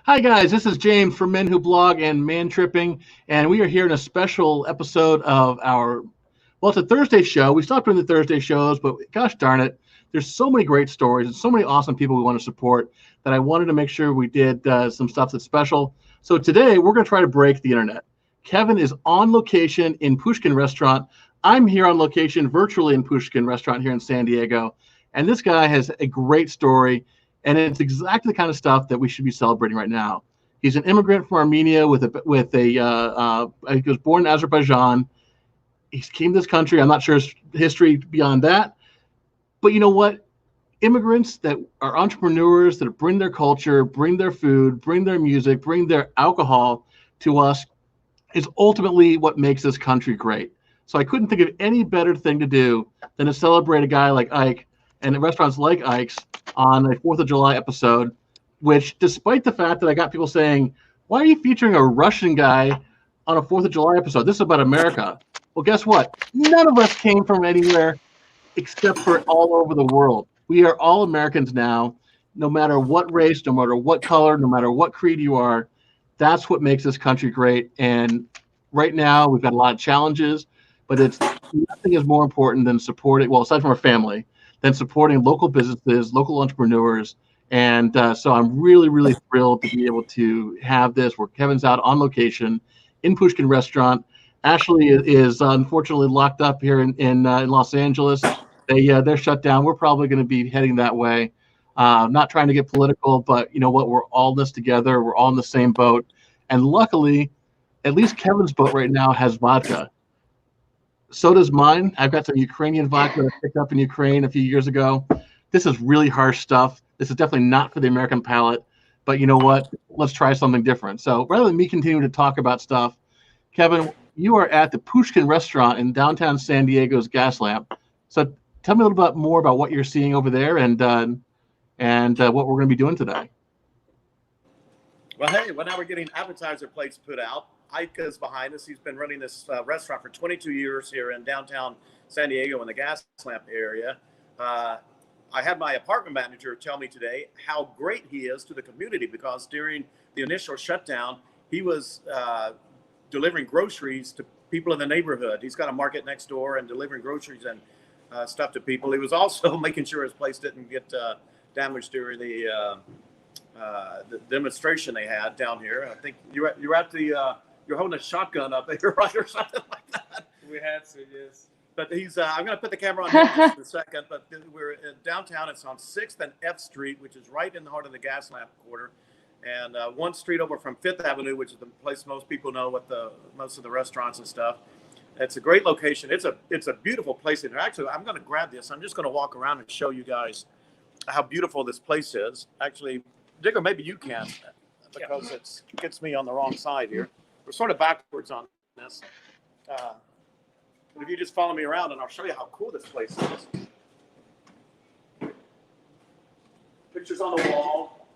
Hi, guys. This is James from Men Who Blog and Man Tripping, and we are here in a special episode of it's a Thursday show. We stopped doing the Thursday shows, but gosh darn it, there's so many great stories and so many awesome people we want to support that I wanted to make sure we did some stuff that's special. So today, we're going to try to break the internet. Kevin is on location in Pushkin Restaurant. I'm here on location virtually in Pushkin Restaurant here in San Diego, and this guy has a great story. And it's exactly the kind of stuff that we should be celebrating right now. He's an immigrant from Armenia he was born in Azerbaijan. He came to this country. I'm not sure his history beyond that. But you know what? Immigrants that are entrepreneurs that bring their culture, bring their food, bring their music, bring their alcohol to us is ultimately what makes this country great. So I couldn't think of any better thing to do than to celebrate a guy like Ike and restaurants like Ike's on a 4th of July episode, which despite the fact that I got people saying, why are you featuring a Russian guy on a 4th of July episode? This is about America. Well, guess what? None of us came from anywhere except for all over the world. We are all Americans now, no matter what race, no matter what color, no matter what creed you are. That's what makes this country great. And right now, we've got a lot of challenges, but nothing is more important than supporting, well, aside from our family, than supporting local businesses, local entrepreneurs. And so I'm really, really thrilled to be able to have this where Kevin's out on location in Pushkin Restaurant. Ashley is unfortunately locked up here in Los Angeles. They're shut down. We're probably going to be heading that way. Not trying to get political, but you know what? We're all in this together. We're all in the same boat. And luckily, at least Kevin's boat right now has vodka. So does mine. I've got some Ukrainian vodka that I picked up in Ukraine a few years ago. This is really harsh stuff. This is definitely not for the American palate. But you know what? Let's try something different. So rather than me continuing to talk about stuff, Kevin, you are at the Pushkin Restaurant in downtown San Diego's Gaslamp. So tell me a little bit more about what you're seeing over there and what we're going to be doing today. Well, hey, now we're getting appetizer plates put out. Ike is behind us. He's been running this restaurant for 22 years here in downtown San Diego in the Gaslamp area. I had my apartment manager tell me today how great he is to the community because during the initial shutdown, he was delivering groceries to people in the neighborhood. He's got a market next door and delivering groceries and stuff to people. He was also making sure his place didn't get damaged during the demonstration they had down here. I think you're at the you're holding a shotgun up there, right, or something like that. We had to, yes. But he's I'm going to put the camera on him in a second. But we're in downtown. It's on 6th and F Street, which is right in the heart of the Gaslamp quarter, and one street over from 5th Avenue, which is the place most people know with most of the restaurants and stuff. It's a great location. It's a beautiful place. And actually, I'm going to grab this. I'm just going to walk around and show you guys how beautiful this place is. Actually, Digger, maybe you can, because it gets me on the wrong side here. We're sort of backwards on this. But if you just follow me around, and I'll show you how cool this place is. Pictures on the wall.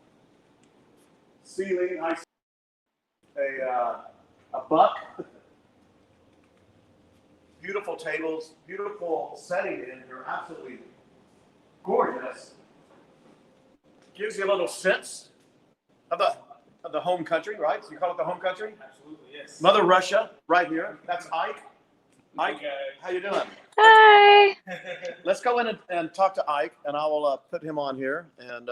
Ceiling. I see a buck. Beautiful tables. Beautiful setting in here. Absolutely gorgeous. Gives you a little sense of the home country, right? So you call it the home country? Absolutely, yes. Mother Russia, right here. That's Ike. Ike, how you doing? Hi. Let's go in and talk to Ike, and I will put him on here. And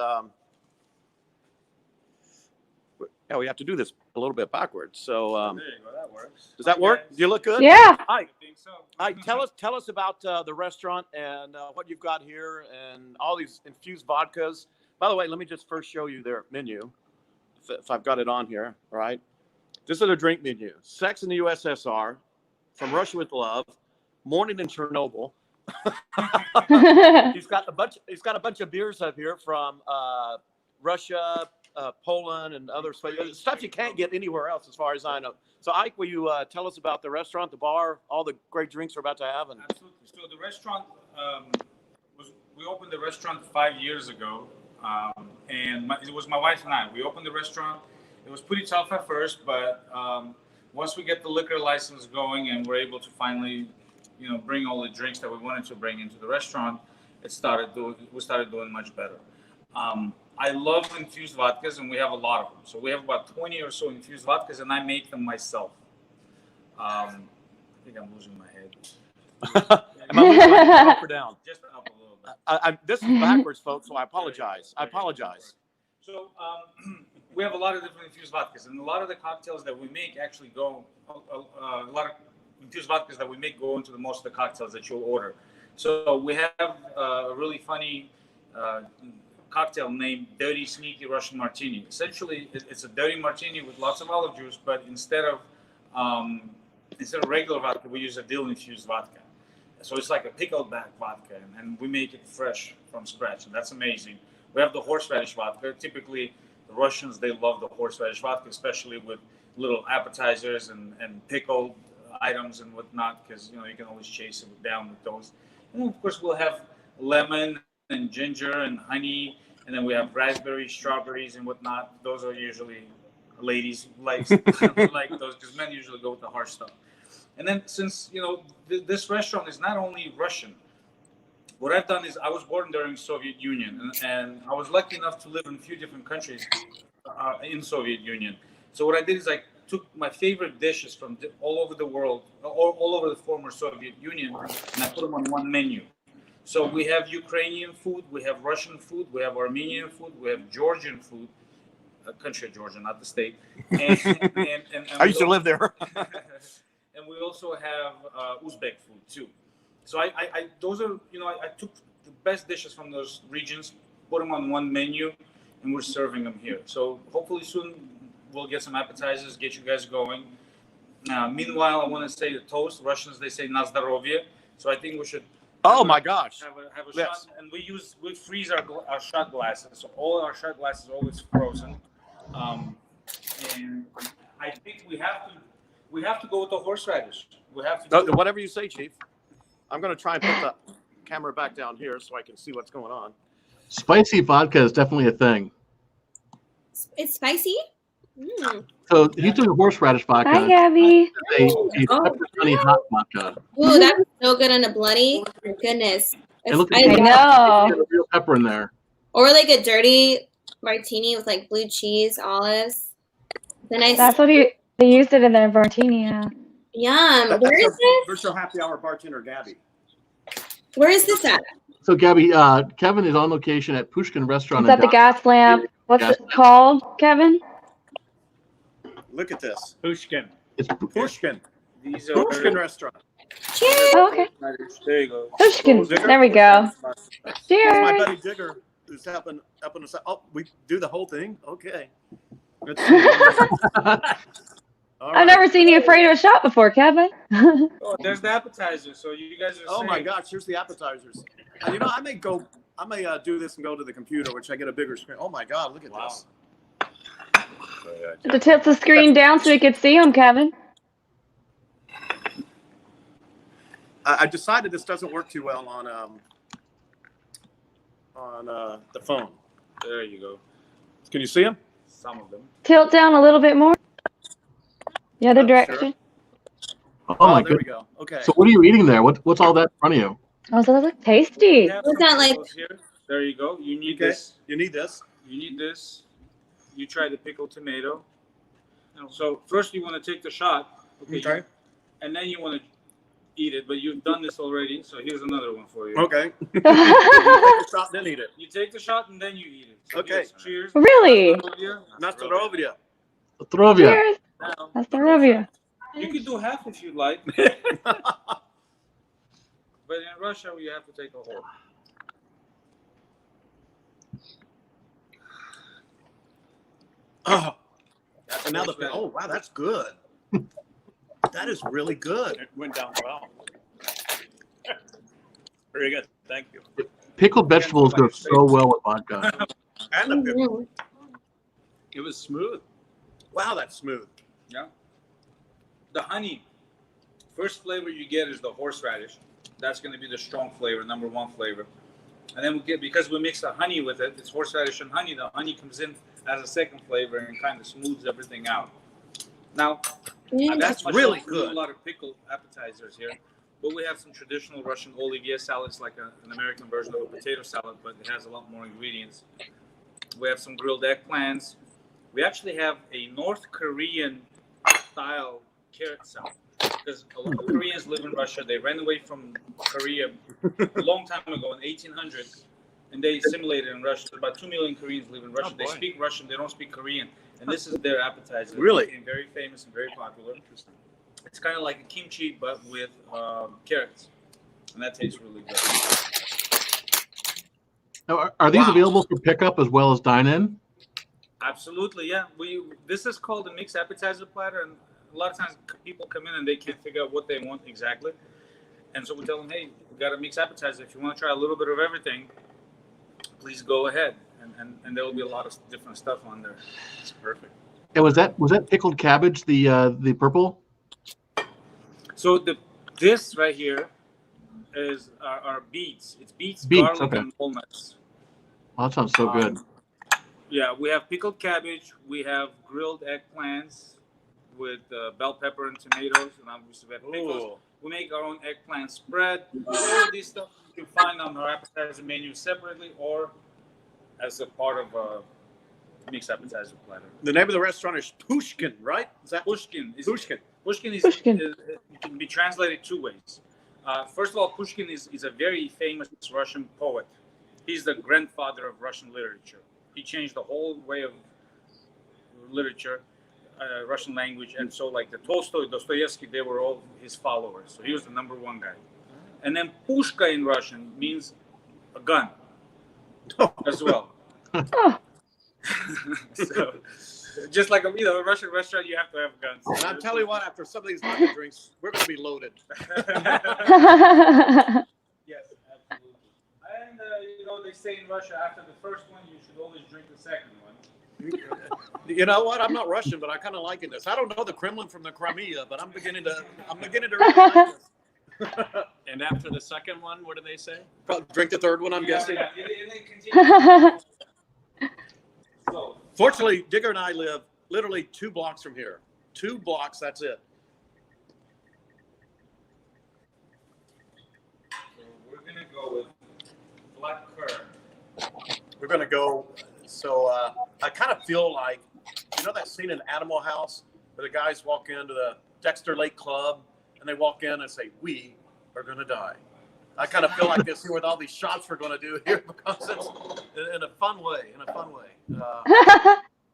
we have to do this a little bit backwards. So there you go. That works. does that work? Do you look good? Yeah. Ike, I think so. Ike, tell us about the restaurant and what you've got here and all these infused vodkas. By the way, let me just first show you their menu, if I've got it on here, all right? This is their drink menu. Sex in the USSR, From Russia with Love, Morning in Chernobyl. He's got a bunch of beers up here from Russia, Poland, and other stuff you can't get anywhere else, as far as I know. So, Ike, will you tell us about the restaurant, the bar, all the great drinks we're about to have? Absolutely. So the restaurant we opened the restaurant 5 years ago. And it was my wife and I. We opened the restaurant. It was pretty tough at first, but once we get the liquor license going and we're able to finally, bring all the drinks that we wanted to bring into the restaurant, we started doing much better. I love infused vodkas, and we have a lot of them. So we have about 20 or so infused vodkas, and I make them myself. I think I'm losing my head. Am I losing my head up or down? Just up a little bit. This is backwards, folks, so I apologize. I apologize. So we have a lot of different infused vodkas, and a lot of the cocktails that we make actually go. A lot of infused vodkas that we make go into most of the cocktails that you'll order. So we have a really funny cocktail named Dirty Sneaky Russian Martini. Essentially, it's a dirty martini with lots of olive juice, but instead of regular vodka, we use a dill infused vodka. So it's like a pickled back vodka, and we make it fresh from scratch, and that's amazing. We have the horseradish vodka. Typically, the Russians, they love the horseradish vodka, especially with little appetizers and pickled items and whatnot, because you can always chase it down with those. And of course, we'll have lemon and ginger and honey, and then we have raspberries, strawberries, and whatnot. Those are usually ladies like those, because men usually go with the harsh stuff. And then since this restaurant is not only Russian, what I've done is I was born during Soviet Union, and I was lucky enough to live in a few different countries in Soviet Union. So what I did is I took my favorite dishes from all over the world, all over the former Soviet Union, and I put them on one menu. So we have Ukrainian food, we have Russian food, we have Armenian food, we have Georgian food, country of Georgia, not the state. And I used to live there. And we also have Uzbek food too. So I those are, I took the best dishes from those regions, put them on one menu, and we're serving them here. So hopefully soon we'll get some appetizers, get you guys going. Meanwhile, I want to say the toast. Russians, they say na zdarovye. So I think we should. Oh my gosh! Have a shot, and we freeze our shot glasses. So all our shot glasses are always frozen. And I think we have to go with the horseradish. We have to. Whatever you say, Chief. I'm going to try and put the camera back down here so I can see what's going on. Spicy vodka is definitely a thing. It's spicy? Mm. So he's doing horseradish vodka. Hi, Gabby. A pepper honey hot vodka. Ooh, that's so good on a bloody. Oh, goodness. And look I at know. the real pepper in there. Or like a dirty martini with like blue cheese, olives. Then That's what they used it in their martini. Yeah. Yum. Where is this? Virtual happy hour bartender Gabby. Where is this at? So Gabby, Kevin is on location at Pushkin Restaurant. It's at the gas lamp. What's it called, Kevin? Look at this. Pushkin. It's Pushkin. These are Pushkin restaurant. Cheers. Oh, okay. There you go. Pushkin. There we go. That's my Cheers. buddy Digger who's helping us. Oh, we do the whole thing? Okay. Let's see. All right. I've never seen you afraid of a shot before, Kevin. Oh, there's the appetizer. So you guys are. Oh my gosh! Here's the appetizers. I may do this and go to the computer, which I get a bigger screen. Oh my God! Look at this. To tilt the screen down so we could see them, Kevin. I decided this doesn't work too well on the phone. There you go. Can you see them? Some of them. Tilt down a little bit more. The other direction. Oh my there we goodness. go. Okay. So what are you eating there? What's all that in front of you? Oh, so those look tasty. What's that like? Here. There you go. You need Okay. this. You need this. You need this. You try the pickled tomato. So first you want to take the shot. Okay. And then you want to eat it, but you've done this already. So here's another one for you. Okay. Take a shot, then eat it. You take the shot and then you eat it. So Okay. yes, cheers. Really? Not Starovia. Zdrovia. Cheers. Now, That's the review. you could do half if you'd like. But in Russia, you have to take a whole. Oh. And now oh wow, that's good. That is really good. It went down well. Very good. Thank you. Pickled vegetables go so well with vodka. And the pickle. Mm. It was smooth. Wow, that's smooth. Yeah. The honey, first flavor you get is the horseradish. That's going to be the strong flavor, number one flavor. And then because we mix the honey with it, it's horseradish and honey. The honey comes in as a second flavor and kind of smooths everything out. Now, That's really we do good. a lot of pickled appetizers here, but we have some traditional Russian olivier salads, like an American version of a potato salad, but it has a lot more ingredients. We have some grilled eggplants. We actually have a North Korean style carrot salad because a lot of Koreans live in Russia. They ran away from Korea a long time ago in 1800s, and they assimilated in Russia. About 2 million Koreans live in Russia. They speak Russian. They don't speak Korean, and this is their appetizer. Really? It became very famous and very popular. It's kind of like a kimchi, but with carrots, and that tastes really good. Now, are these available for pickup as well as dine-in? Absolutely, yeah. This is called a mixed appetizer platter, and a lot of times people come in and they can't figure out what they want exactly, and so we tell them, hey, we got a mixed appetizer. If you want to try a little bit of everything, please go ahead, and there will be a lot of different stuff on there. It's perfect. And was that pickled cabbage, the purple? So this right here is our beets. It's beets, garlic, okay. and walnuts. Oh, that sounds so good. Yeah, we have pickled cabbage. We have grilled eggplants with bell pepper and tomatoes, and obviously we have pickles. We make our own eggplant spread. All of these stuff you can find on our appetizer menu separately or as a part of a mixed appetizer platter. The name of the restaurant is Pushkin, right? Is that Pushkin. Pushkin? Pushkin is Pushkin. it can be translated two ways. First of all, Pushkin is a very famous Russian poet. He's the grandfather of Russian literature. He changed the whole way of literature, Russian language, and so like the Tolstoy, Dostoevsky, they were all his followers. So he was the number one guy. And then Pushka in Russian means a gun as well. Oh, So just like a Russian restaurant, you have to have guns. And I'm telling you what, after some of these vodka drinks, we're going to be loaded. Yes, absolutely. And they say in Russia, after the first one, you should always drink the second one. You know what? I'm not Russian, but I kind of liking this. I don't know the Kremlin from the Crimea, but I'm beginning to really like this. And after the second one, what do they say? Probably drink the third one, I'm guessing. Yeah, and they continue. So, Fortunately, Digger and I live literally 2 blocks from here. 2 blocks, that's it. so we're gonna go with black currant. We're going to go. So I kind of feel like, you know that scene in Animal House where the guys walk into the Dexter Lake Club and they walk in and say, "We are going to die." I kind of feel like this here with all these shots we're going to do here because it's in a fun way. My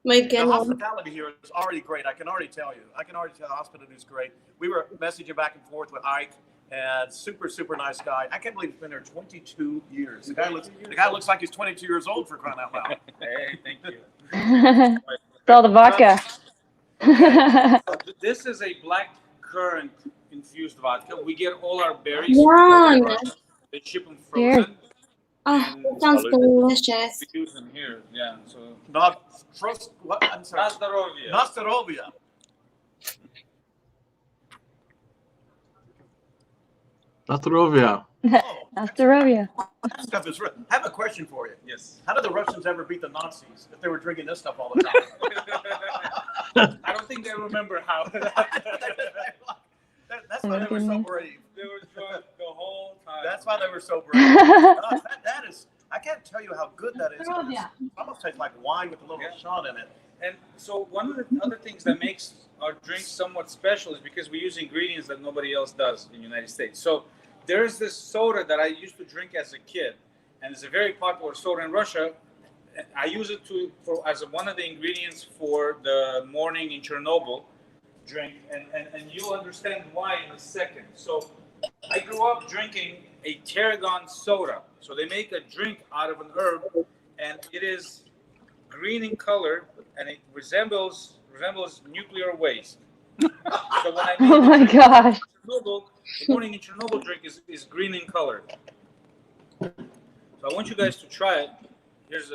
The goodness. hospitality here is already great. I can already tell the hospitality is great. We were messaging back and forth with Ike, and super, super nice guy. I can't believe he's been there 22 years. The guy looks like he's 22 years old, for crying out loud. Hey, thank you. it's all the vodka. This is a black currant infused vodka. We get all our berries. Yum. They ship them Here. frozen. Oh, that sounds delicious. We use them here. Yeah. So Not trust. What? I'm sorry. Nazdarovia. Nastarovia. Nastarovia. Oh, Nastarovia. that stuff is. I have a question for you. Yes. How did the Russians ever beat the Nazis if they were drinking this stuff all the time? I don't think they remember how. That's why they were so brave. They were drunk the whole time. That's why they were so brave. That is. I can't tell you how good that is. It almost tastes like wine with a little shot in it. And so one of the other things that makes our drinks somewhat special is because we use ingredients that nobody else does in the United States. So there's this soda that I used to drink as a kid, and it's a very popular soda in Russia. I use it as one of the ingredients for the morning in Chernobyl drink, and you'll understand why in a second. So I grew up drinking a Tarragon Soda. So they make a drink out of an herb, and it is green in color, and it resembles nuclear waste. So when I Oh my gosh. Chernobyl, the morning in Chernobyl drink is green in color. So I want you guys to try it. Here's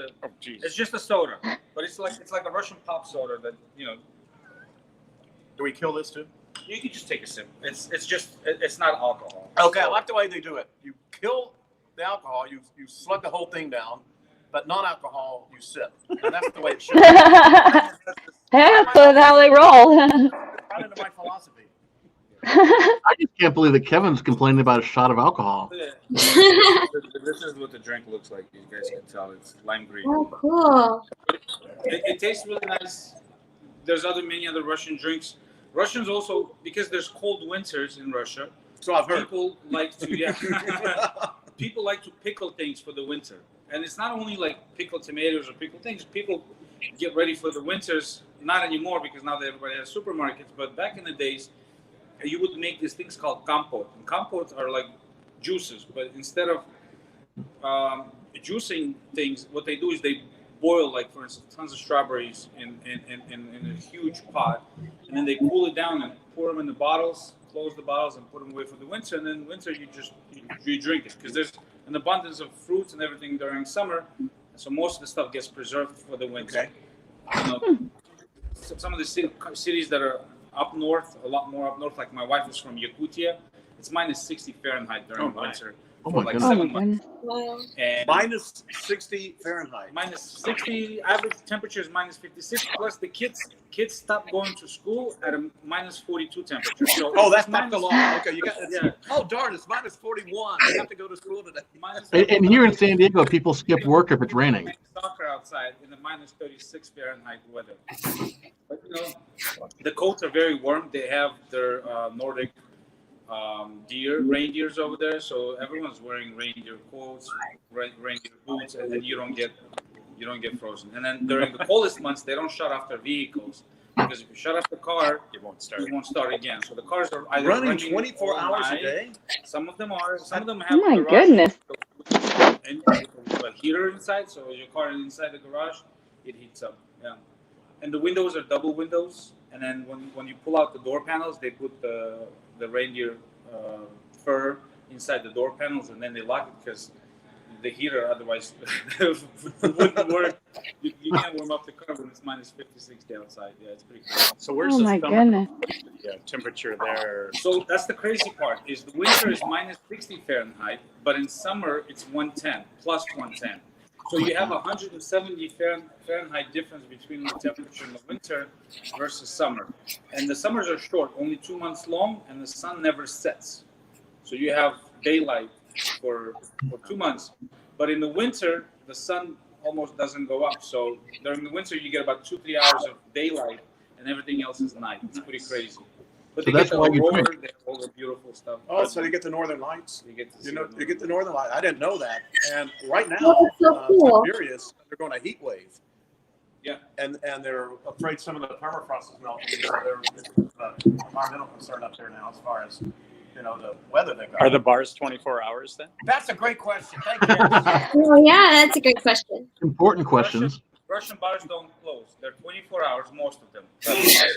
it's just a soda, but it's like a Russian pop soda that Do we kill this too? you can just take a sip. It's not alcohol. Okay, I like the way they do it. You kill the alcohol, you slug the whole thing down, but non-alcohol, you sip. And that's the way it should be. That's how they roll. Right into my philosophy. I just can't believe that Kevin's complaining about a shot of alcohol. This is what the drink looks like. You guys can tell it's lime green. Oh, cool. It tastes really nice. There's many other Russian drinks. Russians also, because there's cold winters in Russia, So I've heard. people like to people like to pickle things for the winter. And it's not only like pickled tomatoes or pickled things. People get ready for the winters. Not anymore because now everybody has supermarkets. But back in the days, you would make these things called compote. And compotes are like juices, but instead of juicing things, what they do is they boil, like for instance, tons of strawberries in a huge pot, and then they cool it down and pour them in the bottles, close the bottles, and put them away for the winter. And then winter you drink it because there's an abundance of fruits and everything during summer, so most of the stuff gets preserved for the winter. Okay. You know, some of the cities that are up north, a lot more up north, like my wife is from Yakutia, it's minus 60 Fahrenheit during winter. Oh for my like goodness. 7 months. Wow. And Minus 60 Fahrenheit. minus 60, average temperature is minus 56. Plus the kids stop going to school at a minus 42 temperature. So Oh, that's it's not the minus- law. Okay, you got. Yeah. Oh, darn! It's minus 41. I have to go to school today. minus And here in San Diego, people skip work if it's raining. Soccer outside in the minus 36 Fahrenheit weather. But you know, the coats are very warm. They have their Nordic reindeers over there, so everyone's wearing reindeer coats, reindeer boots, and then you don't get frozen. And then during the coldest months, they don't shut off their vehicles because if you shut off the car, it won't start again. So the cars are either Running 24 all hours a night. day. Some of them are. Some of them have. Oh my garage goodness. and a heater inside, so your car is inside the garage, it heats up. Yeah, and the windows are double windows. And then when you pull out the door panels, they put the reindeer fur inside the door panels, and then they lock it because the heater otherwise wouldn't work. You can't warm up the car when it's minus 56 outside. Yeah, it's pretty crazy. So where's Oh the my summer goodness. temperature there? So that's the crazy part, is the winter is minus 60 Fahrenheit, but in summer it's 110, plus 110. So you have 170 Fahrenheit difference between the temperature in the winter versus summer. And the summers are short, only 2 months long, and the sun never sets. So you have daylight for 2 months. But in the winter, the sun almost doesn't go up. So during the winter, you get about 2-3 hours of daylight, and everything else is night. It's pretty crazy. But So they that's get the why you aurora, drink. they have all the beautiful stuff. Oh, so you get the northern lights. You get to see You know, it. you get the northern light. I didn't know that. And right now, Oh, that's so cool. Siberia's undergoing a heat wave. Yeah. And they're afraid some of the permafrost is melting. So there's environmental concern up there now as far as the weather they've got. Are the bars 24 hours then? That's a great question. Thank you. Oh, yeah, that's a good question. Important questions. Russian bars don't close. They're 24 hours, most of them.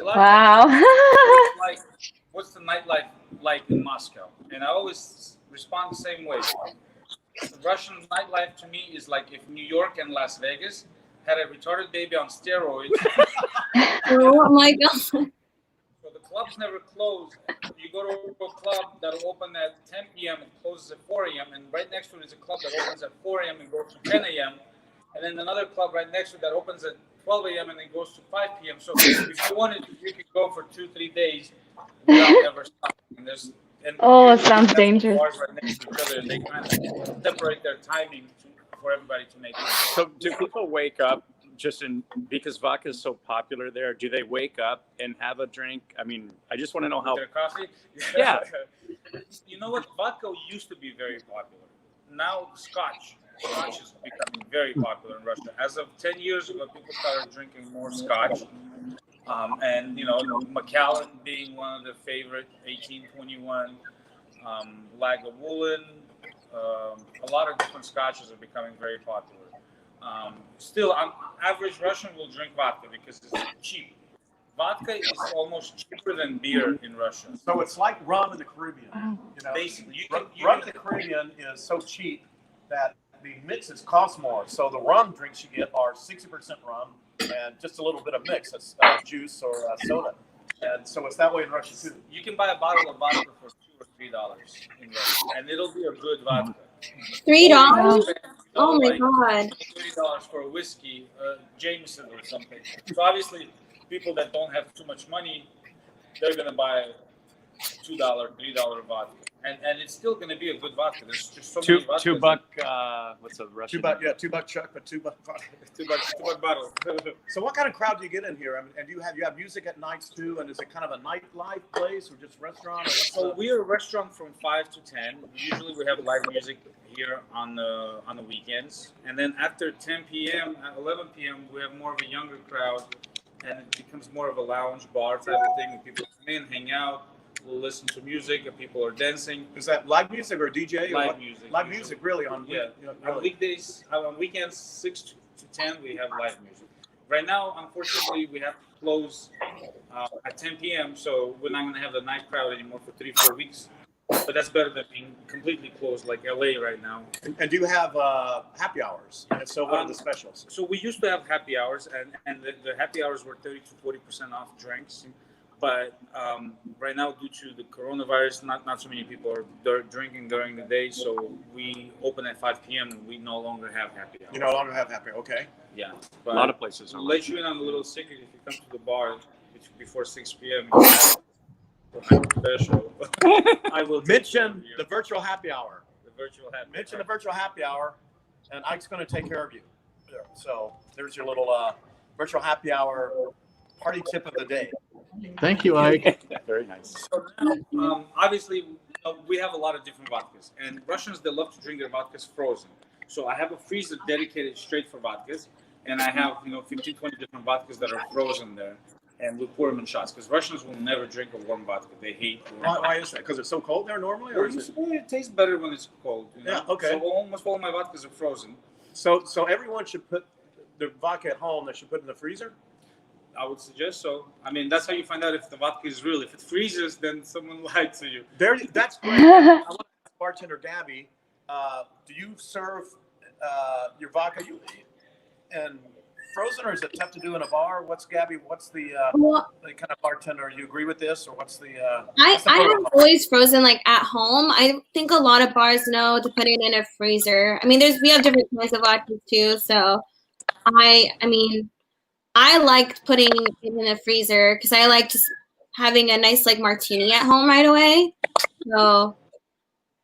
Wow. Like, what's the nightlife like in Moscow? And I always respond the same way. The Russian nightlife to me is like if New York and Las Vegas had a retarded baby on steroids. Oh my god. So the clubs never close. You go to a club that'll open at 10 p.m. and closes at 4 a.m. And right next to it is a club that opens at 4 a.m. and goes to 10 a.m. And then another club right next to it that opens at 12 a.m. and then goes to 5 p.m. So if you wanted, you could go for 2-3 days without ever stopping. And Oh, it sounds that's dangerous. Bars right next to each other, and they kind of separate their timing for everybody to make it. So do people wake up because vodka is so popular there? Do they wake up and have a drink? I mean, I just want to know how. Their coffee? Yeah. You know what? Vodka used to be very popular. Now Scotch is becoming very popular in Russia. As of 10 years ago, people started drinking more Scotch. And, Macallan being one of the favorite, 1821, Lagavulin, a lot of different Scotches are becoming very popular. Still, average Russian will drink vodka because it's cheap. Vodka is almost cheaper than beer in Russia. So it's like rum in the Caribbean. Basically, rum in the Caribbean is so cheap that the mixes cost more. So the rum drinks you get are 60% rum and just a little bit of mix, juice or soda. And so it's that way in Russia too. You can buy a bottle of vodka for $2 or $3 in Russia, and it'll be a good vodka. $3? Oh my like god. $30 for a whiskey, Jameson or something. So obviously, people that don't have too much money, they're gonna buy $2 $2, $3 vodka, and it's still going to be a good vodka. There's just so Two many vodkas. $2. What's a Russian? $2 Chuck, but $2 $2 bottle. So what kind of crowd do you get in here? I mean, and you have music at nights too, and is it kind of a nightlife place or just restaurant? Or So we're a restaurant from 5 to 10. Usually we have live music here on the weekends, and then after 10 p.m. at 11 p.m. we have more of a younger crowd, and it becomes more of a lounge bar type of thing. People come in, hang out, we'll listen to music, and people are dancing. Is that live music or DJ? Live music. Live music, really? On really. On weekdays, on weekends 6 to 10 we have live music. Right now, unfortunately, we have to close at 10 p.m. So we're not going to have the night crowd anymore for 3-4 weeks. But that's better than being completely closed like LA right now. And do you have happy hours? And so what are the specials? So we used to have happy hours, and the happy hours were 30 to 40% off drinks. But right now, due to the coronavirus, not so many people are drinking during the day. So we open at 5 p.m. and we no longer have happy hours. You no longer have happy, okay. Yeah. A lot of places. I'll let you in on a little secret. If you come to the bar before 6 p.m., special. I will mention the virtual happy hour. The virtual happy Mention the virtual happy hour, and Ike's going to take care of you. So there's your little virtual happy hour party tip of the day. Thank you, Ike. Very nice. So, obviously, we have a lot of different vodkas, and Russians, they love to drink their vodkas frozen. So I have a freezer dedicated straight for vodkas, and I have 15, 20 different vodkas that are frozen there. And we pour them in shots because Russians will never drink a warm vodka. They hate warm. Why is that? Because it's so cold there normally, or is it? It tastes better when it's cold. Yeah. Okay. So almost all my vodkas are frozen. So everyone should put their vodka at home. They should put it in the freezer. I would suggest so. I mean, that's how you find out if the vodka is real. If it freezes, then someone lied to you. That's great. I want to ask bartender Gabby, do you serve your vodka and frozen, or is it tough to do in a bar? What's the kind of bartender? You agree with this, or what's the? I have always frozen like at home. I think a lot of bars know to put it in a freezer. I mean, we have different kinds of vodka too. So, I mean, I like putting it in a freezer because I like just having a nice like martini at home right away. So,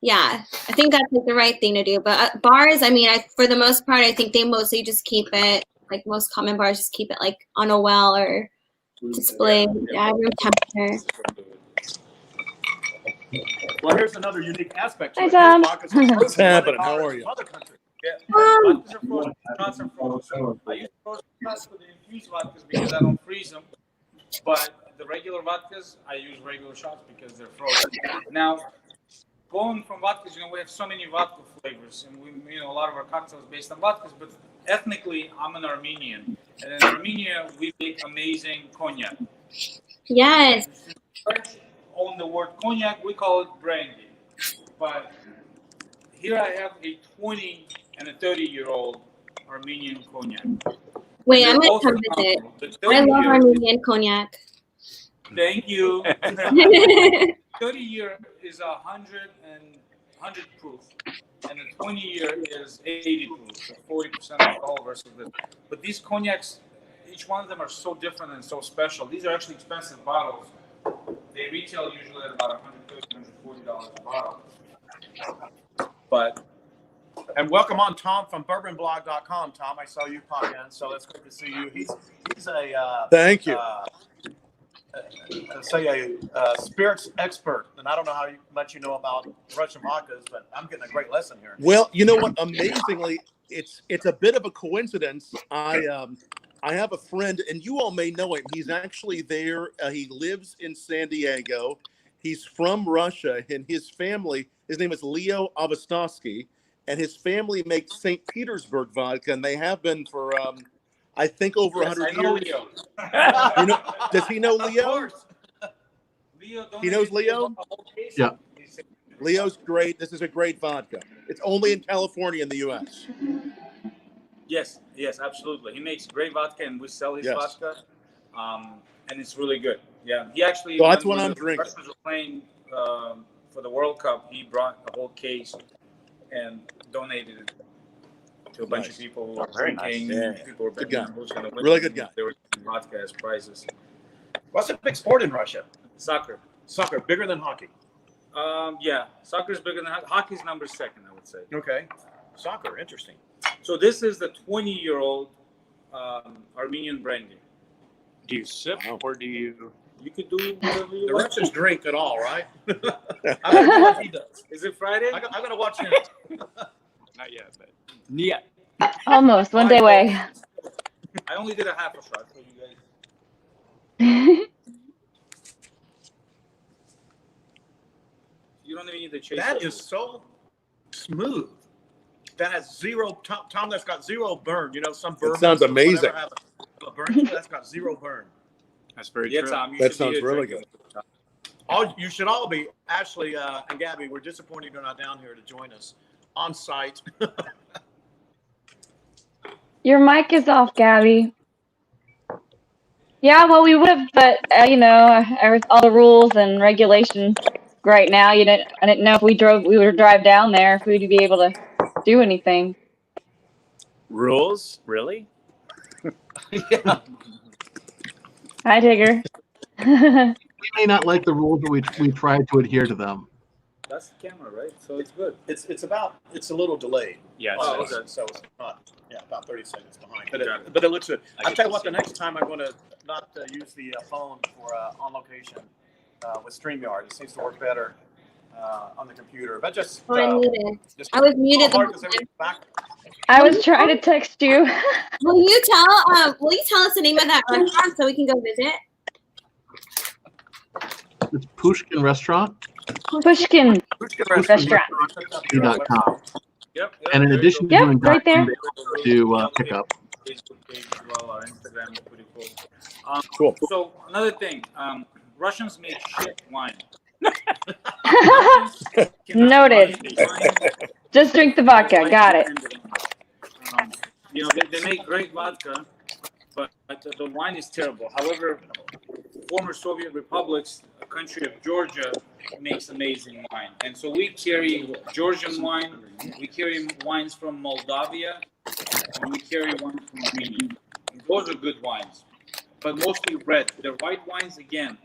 yeah, I think that's like the right thing to do. But bars, I mean, for the most part, I think they mostly just keep it. Like most common bars, just keep it like on a well or display, room temperature. Well, here's another unique aspect to Hi, it. Tom. What's happening? How are you? Other countries. Yeah, vodkas are frozen. Shots are frozen. So I use frozen shots for the infused vodkas because I don't freeze them. But the regular vodkas, I use regular shots because they're frozen. Now, going from vodkas, we have so many vodka flavors, and we a lot of our cocktails based on vodkas. But ethnically, I'm an Armenian, and in Armenia, we make amazing cognac. Yes. French own the word cognac, we call it brandy. But here I have a 20 and a 30-year-old Armenian cognac. Wait, They're I'm gonna both come visit. phenomenal. I love Armenian cognac. Thank you. 30-year is 100 proof, and the 20-year is 80 proof, so 40% alcohol versus this. But these cognacs, each one of them are so different and so special. These are actually expensive bottles. They retail usually at about $130, $140 a bottle. But And welcome on Tom from bourbonblog.com. Tom, I saw you pop in, so it's good to see you. He's a Thank you. spirits expert, and I don't know how much you know about Russian vodkas, but I'm getting a great lesson here. Well, you know what? Amazingly, it's a bit of a coincidence. I have a friend, and you all may know him. He's actually there. He lives in San Diego. He's from Russia, and his family. His name is Leo Avostovsky, and his family makes St. Petersburg vodka, and they have been for I think over 100 years. Leo. Does he know Leo? Leo He knows Leo? Yeah. Leo's great. This is a great vodka. It's only in California in the U.S. Yes, absolutely. He makes great vodka, and we sell his Yes. vodka, and it's really good. Yeah, he actually. So that's what when I'm the drinking. Russians were playing for the World Cup. He brought a whole case and donated it to a bunch of people who were very nice. drinking. Yeah. People were Good betting guy. on who's going to win. Really good guy. They were giving vodka as prizes. What's a big sport in Russia? Soccer. Soccer, bigger than hockey. Yeah, soccer's bigger than hockey's number second, I would say. Okay. Soccer, interesting. So this is the 20-year-old Armenian brandy. Do you sip or do you? You could do whatever you The want. Russians drink at all, right? I'm going to do what he does. Is it Friday? I'm going to watch him. Not yet, but yeah. Almost one day away. I only did a half a shot for you guys. You don't even need the chase. That is so smooth. That has zero, Tom, that's got zero burn. You know, some burn. That sounds amazing. A burn, that's got zero burn. That's very Yeah, true. Tom, you That should be sounds a really drinker. good. You should all be. Ashley and Gabby, we're disappointed you're not down here to join us on site. Your mic is off, Gabby. Yeah, well, we would have, but all the rules and regulations right now. I didn't know if we would drive down there if we'd be able to do anything. Rules? Really? Yeah. Hi, Tigger. We may not like the rules, but we try to adhere to them. That's the camera, right? So it's good. It's a little delayed. Yes. So it's not, about 30 seconds behind. But it looks good. I'll tell you what, the next time I'm going to not use the phone for on location with StreamYard. It seems to work better on the computer. But just. I'm muted. I was muted the whole time. I was trying to text you. Will you tell us the name of that restaurant so we can go visit? It's Pushkin Restaurant. Pushkin Restaurant. .com. Yep. And in addition to Yep, doing right there. to pick up. Facebook page as well. Our Instagram is pretty cool. Cool. So another thing, Russians make shit wine. Noted. Just drink the vodka. Got it. They make great vodka, but the wine is terrible. However, former Soviet republics, a country of Georgia, makes amazing wine. And so we carry Georgian wine, we carry wines from Moldavia, and we carry wine from Armenia. And those are good wines, but mostly red. The white wines, again,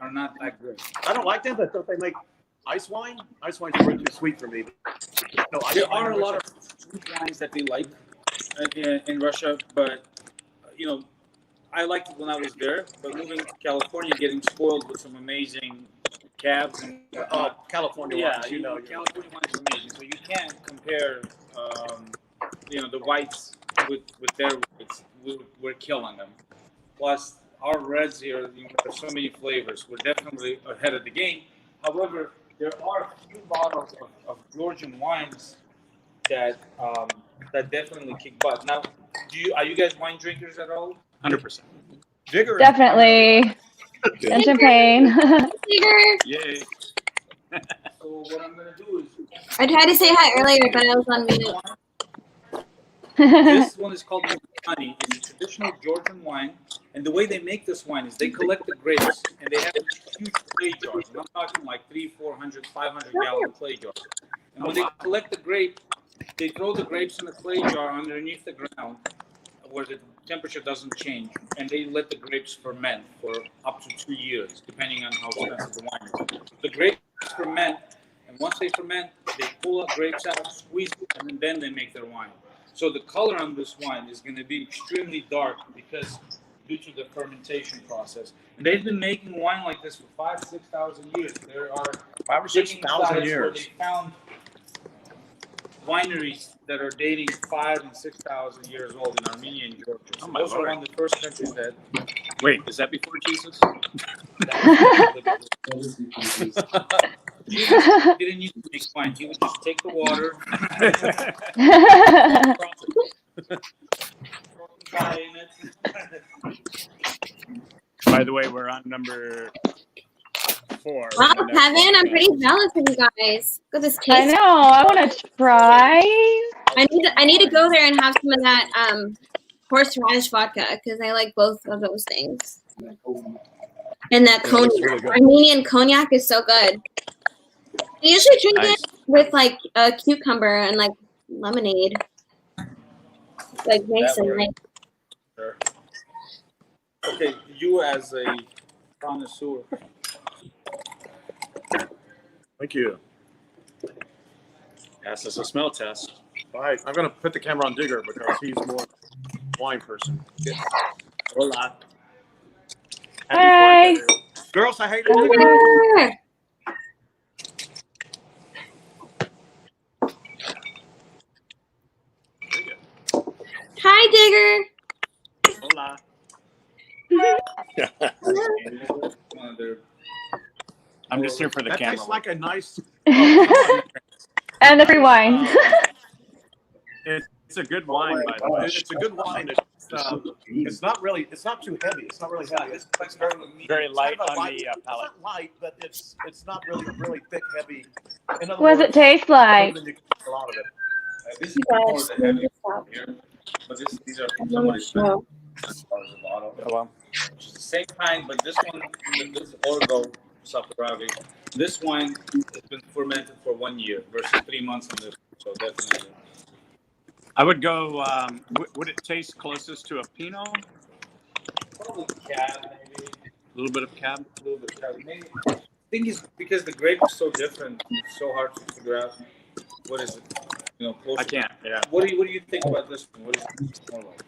are not that good. I don't like them, but don't they make ice wine? Ice wine's way too sweet for me. No, There are a lot of sweet wines that they like in Russia, but I liked it when I was there. But moving to California, getting spoiled with some amazing cabs and California yeah, wines, California wine is amazing. So you can't compare, the whites with their whites. We're killing them. Plus, our reds here, there's so many flavors. We're definitely ahead of the game. However, there are a few bottles of Georgian wines that definitely kick butt. Now, are you guys wine drinkers at all? 100%. Definitely. And champagne. Yay. So what I'm going to do is... I tried to say hi earlier, but I was on mute. This one is called Martini. It's a traditional Georgian wine. And the way they make this wine is they collect the grapes and they have huge clay jars. And I'm talking like 300, 400, 500 gallon clay jars. And when they collect the grape, they throw the grapes in the clay jar underneath the ground where the temperature doesn't change. And they let the grapes ferment for up to 2 years, depending on how expensive the wine is. The grapes ferment, and once they ferment, they pull up grapes out, squeeze it, and then they make their wine. So the color on this wine is going to be extremely dark because due to the fermentation process. And they've been making wine like this for 5,000 to 6,000 years. There are 5,000 or 6,000 years. They found wineries that are dating 5,000 and 6,000 years old in Armenia and Georgia. So Oh my those are Lord. one of the first countries that. Wait, is that before Jesus? Jesus didn't need to make wine. He would just take the water, fry in it. By the way, we're on number 4. Wow, Kevin, I'm pretty jealous of you guys. Look at this I taste. know. I want to try. I need to go there and have some of that horseradish vodka because I like both of those things. And that cognac, really good. Armenian cognac is so good. I usually drink Nice. it with like a cucumber and like lemonade. Like nice That and works. like Sure. Okay, you as a connoisseur, Thank you. Yes, it's a smell test. All right, I'm going to put the camera on Digger because he's more wine person. Hola. Hi. Happy birthday. Girls, say hey to Digger. Hi, Digger. Hola. I'm just here for the That camera. tastes like a nice. And the free wine. It's a good wine, by the way. It's a good wine. It's not too heavy. It's not really heavy. It's Very light kind of on light. the It's palate. not light, but it's not really thick, heavy. In other What does words, it taste like? you can drink a lot of it. This is You more guys, the heavy stop. here, but these are I'm somebody's gonna show. a bottle. Hello. Which is the same kind, but this one, this Orgo Sapuravi, this wine has been fermented for 1 year versus 3 months on this. So definitely. I would go. Would it taste closest to a Pinot? Probably cab, maybe. A little bit of Cab. A little bit cab. Maybe. Thing is, because the grape is so different, it's so hard to figure out what is it. Close. I can't. Yeah. What do you think about this one? What is it more like?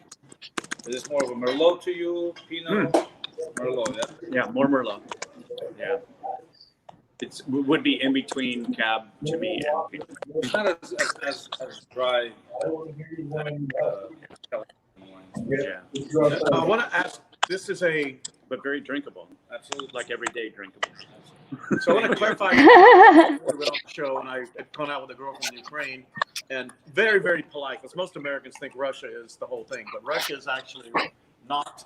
Is this more of a Merlot to you, Pinot? Merlot, yeah. Yeah, more Merlot. Yeah. It would be in between Cab to me and Pinot. It's not as dry. Yeah. I want to ask. This is But very drinkable. Absolutely. Like everyday drinkable. so I want to clarify. Before we went on the show, and I had gone out with a girl from Ukraine, and very, very polite, because most Americans think Russia is the whole thing, but Russia is actually not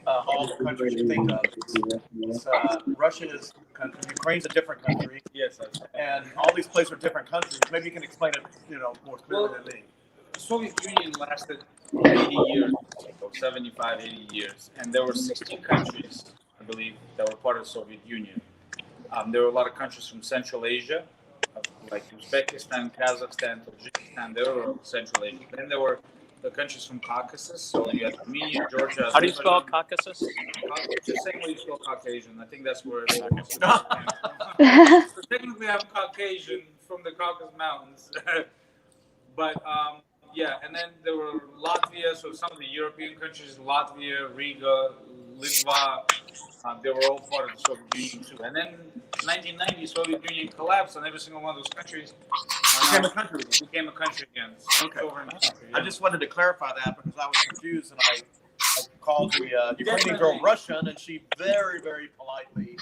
all the countries you think of. Russia is country. Ukraine's a different country. Yes. And all these places are different countries. Maybe you can explain it, more clearly than me. The Soviet Union lasted 80 years, or 75, 80 years, and there were 16 countries, I believe, that were part of the Soviet Union. There were a lot of countries from Central Asia, like Uzbekistan, Kazakhstan, Tajikistan. They were Central Asia. Then there were the countries from Caucasus. So you had Armenia, Georgia. How do you spell Caucasus? Just the same way you spell Caucasian. I think that's where it's So technically, I'm Caucasian from the Caucasus Mountains. But yeah, and then there were Latvia, so some of the European countries, Latvia, Riga, Litva, they were all part of the Soviet Union too. And then in 1990, Soviet Union collapsed, and every single one of those countries Became a country. became a country again. Okay. Sovereign country, I yeah. just wanted to clarify that because I was confused, and I called the Ukrainian girl Russian, and she very, very politely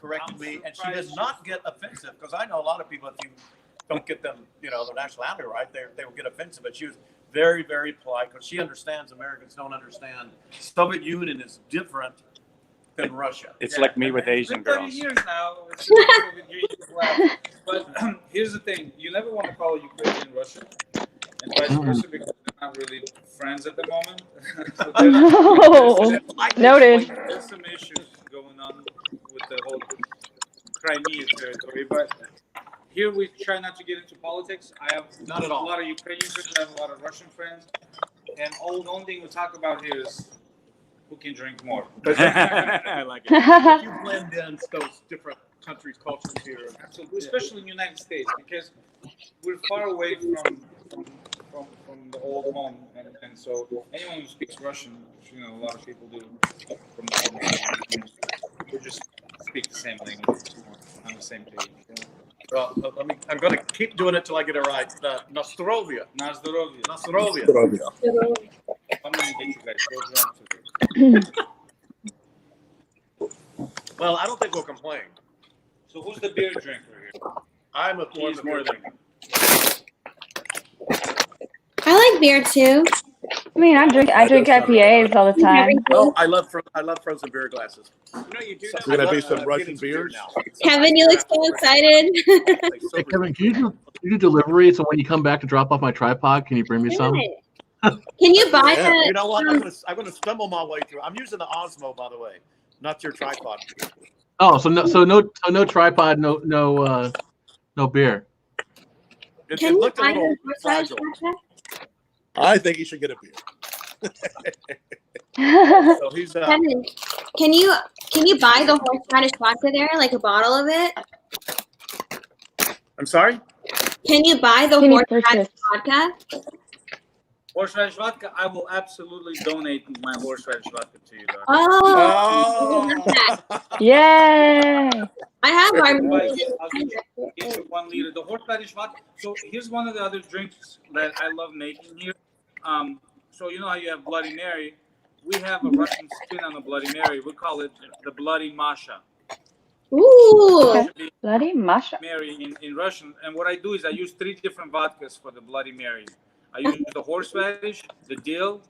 corrected me, and she did not get offensive, because I know a lot of people, if you don't get them, their nationality right, they will get offensive, but she was very, very polite, because she understands Americans don't understand. Soviet Union is different than Russia. It's like me with It's Asian been 30 girls. years now. It's the Soviet Union collapsed. But here's the thing: you never want to call Ukrainian Russian, and vice versa, because they're not really friends at the moment. So Oh, noted. There's some issues going on with the whole Crimea territory, but here we try not to get into politics. I have Not at all. a lot of Ukrainian friends, I have a lot of Russian friends, and the only thing we talk about here is who can drink more. I like it. You blend in those different countries' cultures here. Absolutely, especially in the United States, because we're far away from the old home, and so anyone who speaks Russian, which, a lot of people do, from the home, we just speak the same language, on the same page. Well, I'm going to keep doing it till I get it right. Nostrovia. Na zdrowie. Nostrovia. I'm gonna get you guys so drunk today. Well, I don't think we'll complain. So who's the beer drinker here? I'm a He's more than I like beer too. I mean, I drink IPAs all the time. Oh, I love frozen beer glasses. You do We're gonna I be love, some Russian getting some beer beers. now. Kevin, you look so excited. Hey, Kevin, can you do delivery? So when you come back to drop off my tripod, can you bring me some? Can you buy Yeah. the? You know what? I'm gonna stumble my way through. I'm using the Osmo, by the way, not your tripod. Oh, so no tripod, no beer. It Can you looked a buy little the fragile. I think you should get a beer. So he's Kevin, can you buy the horseradish vodka there, like a bottle of it? I'm sorry? Can you buy the Can you horseradish purchase? vodka? Horseradish vodka, I will absolutely donate my horseradish vodka to you, Doc. Oh, Yay! I have Armenian. I'll get you 1 liter. The horseradish vodka. So here's one of the other drinks that I love making here. So you know how you have Bloody Mary? We have a Russian spin on the Bloody Mary. We call it the Bloody Masha. Ooh. Bloody Masha. Mary in Russian. And what I do is I use 3 different vodkas for the Bloody Mary. I use the horseradish, the dill,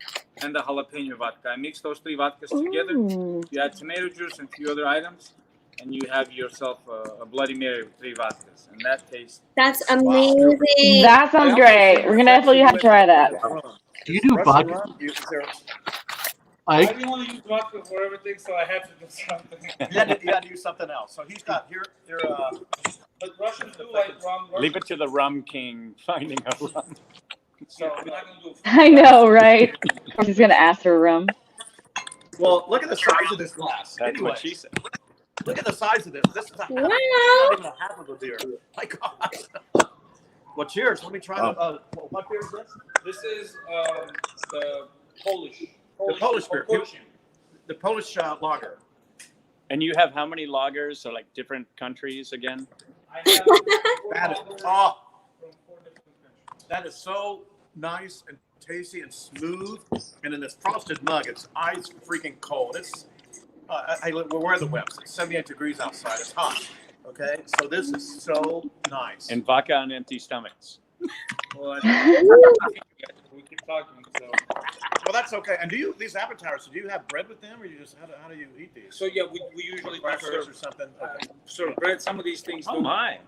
and the jalapeno vodka. I mix those 3 vodkas together. Ooh. You add tomato juice and a few other items, and you have yourself a Bloody Mary with 3 vodkas. And that tastes... That's amazing. That sounds great. We're gonna definitely have to try that. Do you do vodka? I Ike? didn't want to use vodka for everything, so I had to do something. You had to use something else. So he's got here. But Russians do like rum. Leave it to the rum king finding a rum. So I'm not gonna do it. I know, right? She's gonna ask for rum. Well, look at the size of this glass. That's Anyway, what she said. look at the size of this. This is not Wow. even a half of a beer. My God. Well, cheers. Let me try the. What beer is this? This is the Polish beer. The Polish lager. And you have how many lagers? So like different countries again? I That is, oh, that is so nice and tasty and smooth. And in this frosted mug, it's ice freaking cold. It's we're wearing the whips. It's 78 degrees outside. It's hot. Okay, so this is so nice. And vodka on empty stomachs. Well, we keep talking, so. Well, that's okay. And these appetizers? Do you have bread with them, or you just how do you eat these? So yeah, we usually Crackers or something. Okay. serve bread. Some of these things. Oh my!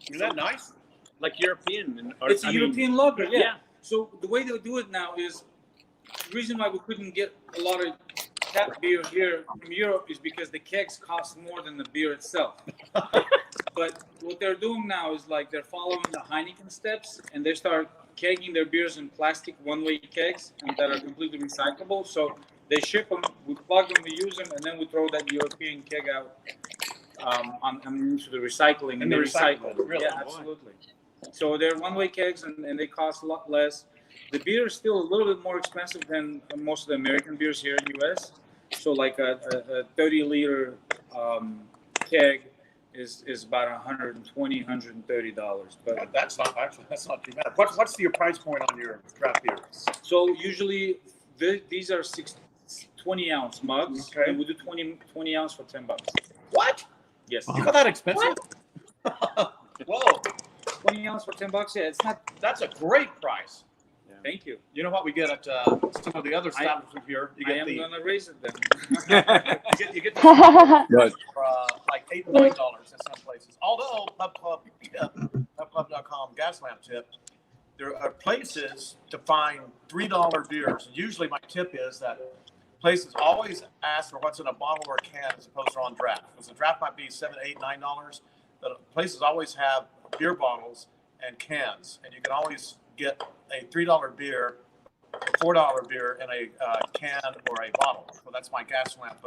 Is that nice? Like European. It's a European lager, yeah. yeah. So the way they do it now is the reason why we couldn't get a lot of tap beer here from Europe is because the kegs cost more than the beer itself. But what they're doing now is like they're following the Heineken steps, and they start kegging their beers in plastic one-way kegs and that are completely recyclable. So they ship them, we plug them, we use them, and then we throw that European keg out into the recycling, and they recycle. Really? Yeah, absolutely. So they're one-way kegs, and they cost a lot less. The beer is still a little bit more expensive than most of the American beers here in the U.S. So like a 30-liter keg is about $120, $130. But That's not too bad. What's your price point on your craft beers? so usually these are 20-ounce mugs, Okay. and we do 20 ounce for $10. What? Yes. You got that expensive? Whoa, 20 ounce for $10. Yeah, it's not. that's a great price. Thank you. You know what we get at some of the other establishments here? You I get am the gonna raise it then. you get the But for like $8 or $9 in some places. Although pubclub.com gas lamp tip, there are places to find $3 beers. Usually, my tip is that places always ask for what's in a bottle or a can as opposed to on draft. Because the draft might be $7, $8, $9. But places always have beer bottles and cans, and you can always get a $3 beer, $4 beer in a can or a bottle. So that's my gas lamp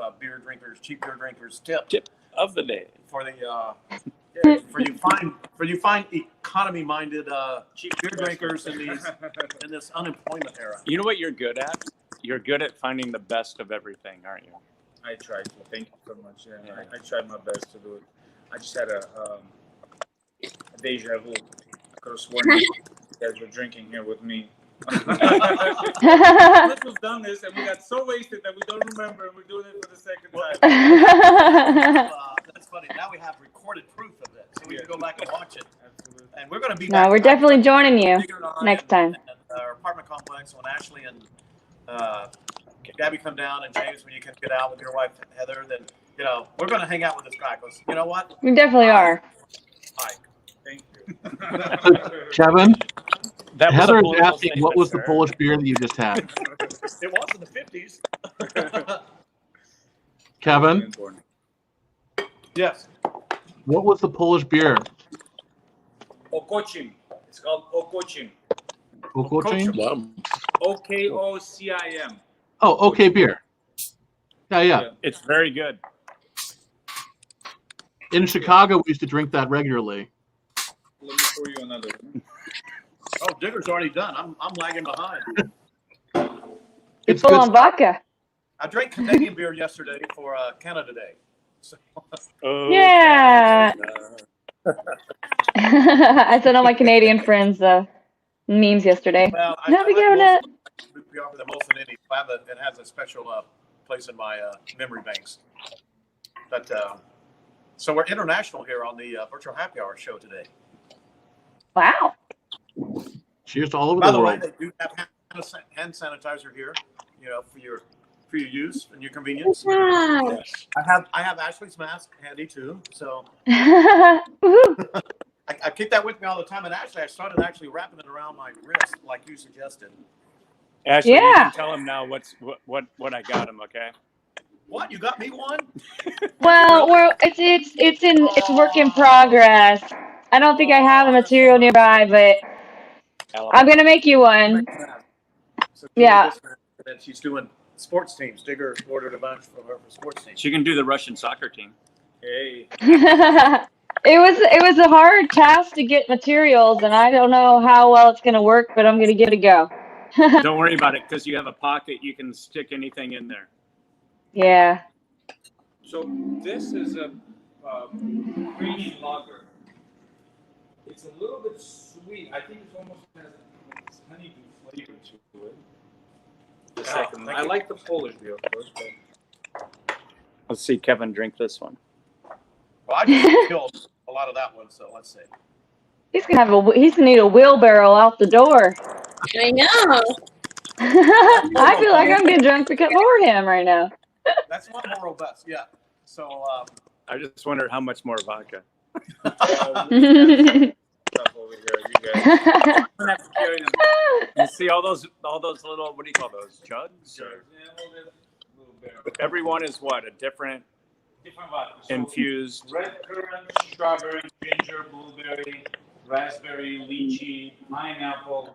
cheap beer drinkers tip of the day. for you find economy minded cheap beer drinkers in this unemployment era. You know what you're good at? You're good at finding the best of everything, aren't you? I tried to. Thank you so much. Yeah, I tried my best to do it. I just had a deja vu. I could have sworn you guys were drinking here with me. We've done this, and we got so wasted that we don't remember, and we're doing it for the second time. That's funny. Now we have recorded proof of it, so we can go back and watch it. Absolutely. And we're going to be No, back. we're definitely joining you next time. And our apartment complex when Ashley and Gabby come down, and James, when you can get out with your wife Heather, then we're going to hang out with this guy. Because you know what? We definitely are. Ike. Thank you. Kevin, That was Heather a is political asking what statement, was the sir. Polish beer that you just had. It was in the 50s. Kevin, Yes. what was the Polish beer? Okocim. It's called Okocim. Okocim? Wow. Okocim. Oh, okay beer. Yeah. It's very good. In Chicago, we used to drink that regularly. Let me pour you another one. Oh, Digger's already done. I'm lagging behind. It's full on vodka. I drank Canadian beer yesterday for Canada Day. So, Yeah. I sent all my Canadian friends memes yesterday. well, I Happy like Canada. we offer the most of any. It has a special place in my memory banks. But so we're international here on the virtual happy hour show today. Wow. Cheers to all over By the the way, world. they do have hand sanitizer here, for your use and your convenience. Wow. I have Ashley's mask handy too, so Woohoo. I keep that with me all the time. And actually, I started wrapping it around my wrist, like you suggested. Ashley, you Yeah. can tell him now what I got him. Okay. What, you got me one? Well, it's work in progress. I don't think I have the material nearby, but I'm gonna make you one. So Yeah. and she's doing sports teams. Digger ordered a bunch for her for sports teams. She can do the Russian soccer team. Hey. It was a hard task to get materials, and I don't know how well it's gonna work, but I'm gonna give it a go. Don't worry about it, because you have a pocket. You can stick anything in there. Yeah. So this is a Ukrainian lager. It's a little bit sweet. I think it almost has honeydew flavor to it. The second one. I like the Polish beer, of course, but Let's see Kevin drink this one. Well, I just killed a lot of that one, so let's see. He's gonna need a wheelbarrow out the door. I know. I feel like I'm getting drunk for him right now. That's one more robust, yeah. So I just wonder how much more vodka. stuff over here. You guys I'm gonna have to carry them. You see all those little, what do you call those, jugs? Yeah, a little bit. Every one is what, a different vodka. So infused. red currant, strawberry, ginger, blueberry, raspberry, lychee, pineapple,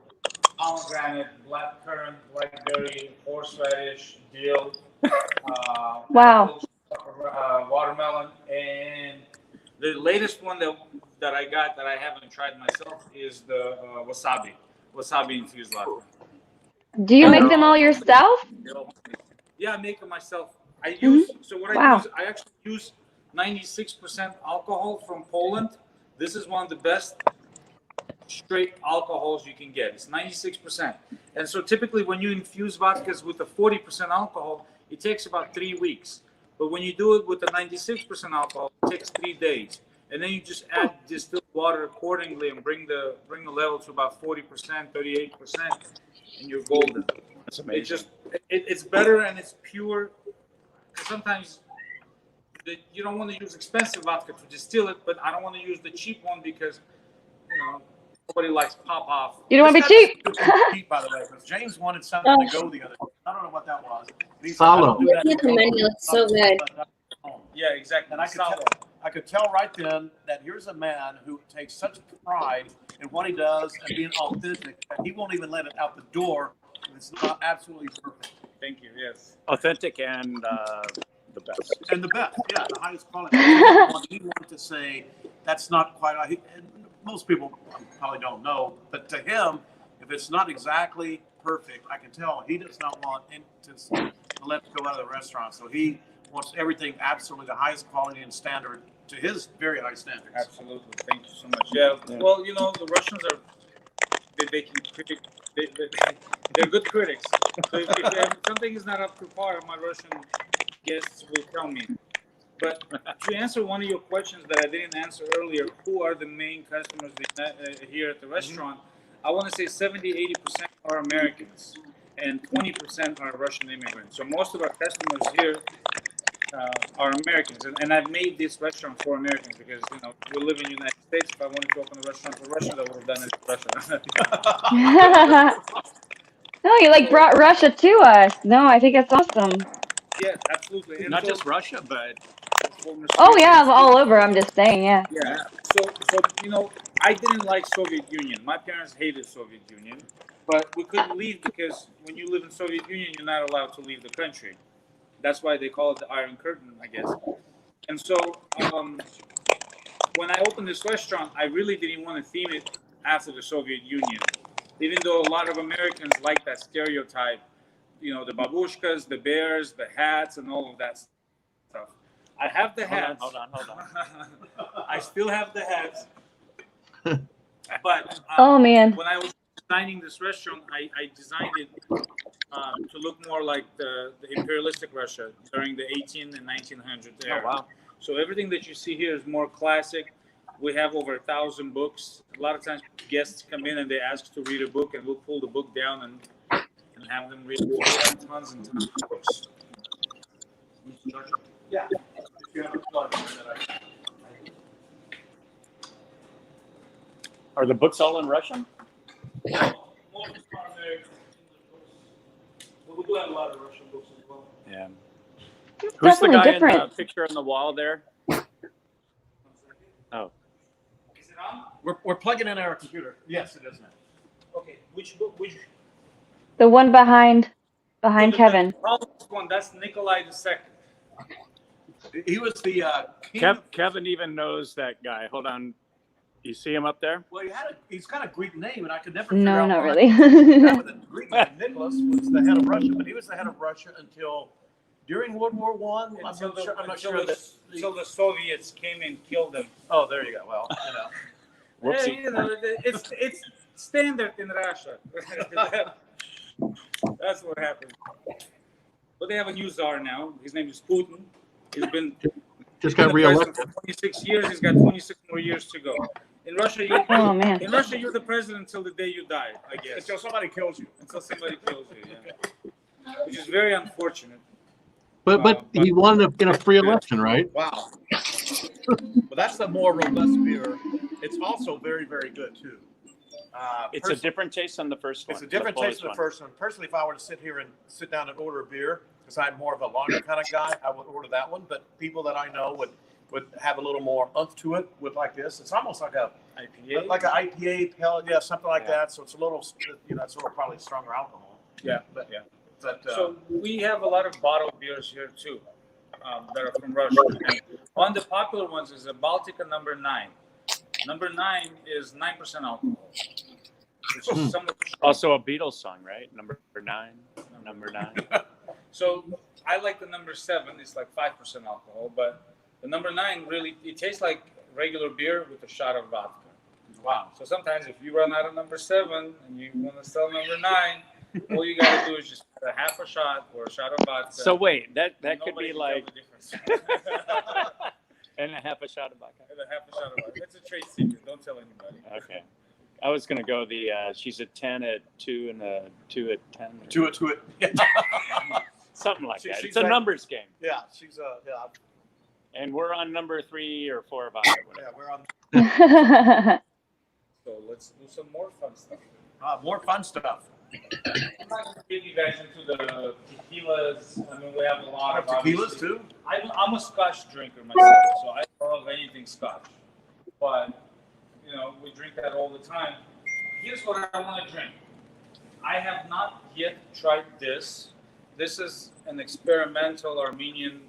pomegranate, black currant, blackberry, horseradish, dill, Wow. watermelon, and the latest one that I got that I haven't tried myself is the wasabi infused latte. Do you make them all yourself? Yeah, I make them myself. I use I actually use 96% alcohol from Poland. This is one of the best straight alcohols you can get. It's 96%. And so typically when you infuse vodkas with a 40% alcohol, it takes about 3 weeks. But when you do it with a 96% alcohol, it takes 3 days. And then you just add distilled water accordingly and bring the level to about 40%, 38%, and you're golden. That's amazing. It's better and it's pure. Sometimes you don't want to use expensive vodka to distill it, but I don't want to use the cheap one because nobody likes pop off. You don't want to be cheap. cheap, by the way, because James wanted something to go the other day. I don't know what that was. Follow. Looking at the menu, it's so good. Yeah, exactly. And I could tell right then that here's a man who takes such pride in what he does and being authentic that he won't even let it out the door if it's not absolutely perfect. Thank you. Yes. Authentic and the best. And the best, yeah, the highest quality. He wanted to say that's not quite right. And most people probably don't know, but to him, if it's not exactly perfect, I can tell he does not want to let it go out of the restaurant. So he wants everything absolutely the highest quality and standard to his very high standards. Absolutely. Thank you so much. Yeah. Well, the Russians are they're good critics. So if something is not up to par, my Russian guests will tell me. But to answer one of your questions that I didn't answer earlier, who are the main customers here at the restaurant? I want to say 70-80% are Americans and 20% are Russian immigrants. So most of our customers here are Americans. And I've made this restaurant for Americans because, we live in the United States. If I wanted to open a restaurant for Russians, I would have done it in Russia. No, you brought Russia to us. No, I think that's awesome. Yeah, absolutely. And Not just Russia, but Oh yeah, all over. I'm just saying, yeah. Yeah. So I didn't like Soviet Union. My parents hated Soviet Union, but we couldn't leave because when you live in Soviet Union, you're not allowed to leave the country. That's why they call it the Iron Curtain, I guess. And so when I opened this restaurant, I really didn't want to theme it after the Soviet Union, even though a lot of Americans like that stereotype. You know, the babushkas, the bears, the hats, and all of that stuff. I have the hats. Hold on. I still have the hats. But Oh man. when I was designing this restaurant, I designed it to look more like the imperialistic Russia during the 18 and 1900s era. Oh, wow. So everything that you see here is more classic. We have over 1,000 books. A lot of times guests come in and they ask to read a book, and we'll pull the book down and have them read. We have tons and tons of books. Yeah. Are the books all in Russian? No, most of them are American books. But we do have a lot of Russian books as well. Yeah. It's Who's the definitely guy in different. the picture on the wall there? Oh. Is it on? We're plugging in our computer. Yes, it is now. Okay. Which book? Which? The one behind Kevin. The tallest one, that's Nikolai II. He was the king. Kevin even knows that guy. Hold on. You see him up there? Well, he's got a Greek name, and I could never. No, not why. really. Yeah, with a Greek name. Nicholas was the head of Russia, but he was the head of Russia until during World War One. I'm not sure that. Until the Soviets came and killed them. Oh, there you go. Well, Whoopsie. Yeah, you know, it's standard in Russia. That's what happened. But they have a new czar now. His name is Putin. He's been Just got the president reelected. for 26 years. He's got 26 more years to go. In Russia, Oh man. in Russia, you're the president until the day you die, I guess. until somebody kills you. Until somebody kills you, yeah. Which is very unfortunate. But he won in a free election, right? Wow. But that's the more robust beer. It's also very, very good too. It's a different taste than the first one. It's a different the taste than the one. first one. Personally, if I were to sit down and order a beer, because I'm more of a lager kind of guy, I would order that one. But people that I know would have a little more oomph to it with like this. It's almost like an IPA, pale, yeah, something like that. So it's a little, it's a little probably stronger alcohol. Yeah. But So we have a lot of bottled beers here too, that are from Russia. And one of the popular ones is a Baltica number 9. Number 9 is 9% alcohol. Which is somewhat Also a Beatles song, right? Number 9. Number 9. So I like the number 7. It's like 5% alcohol, but the number 9 really, it tastes like regular beer with a shot of vodka. Wow. So sometimes if you run out of number 7 and you want to sell number 9, all you got to do is just put a half a shot or a shot of vodka. So wait, that could Nobody be can like tell the difference. and a half a shot of vodka. And a half a shot of vodka. That's a trade secret. Don't tell anybody. Okay. I was gonna go the she's a 10 at 2 and a 2 at 10. to it. Yeah. Something like that. She's It's a like- numbers game. Yeah, she's And we're on number 3 or 4 of vodka. yeah, we're on So let's do some more fun stuff. more fun stuff. I'm not going to get you guys into the tequilas. I mean, we have a lot of Tequilas obviously. too. I'm a Scotch drinker myself, so I love anything Scotch. But, we drink that all the time. Here's what I want to drink. I have not yet tried this. This is an experimental Armenian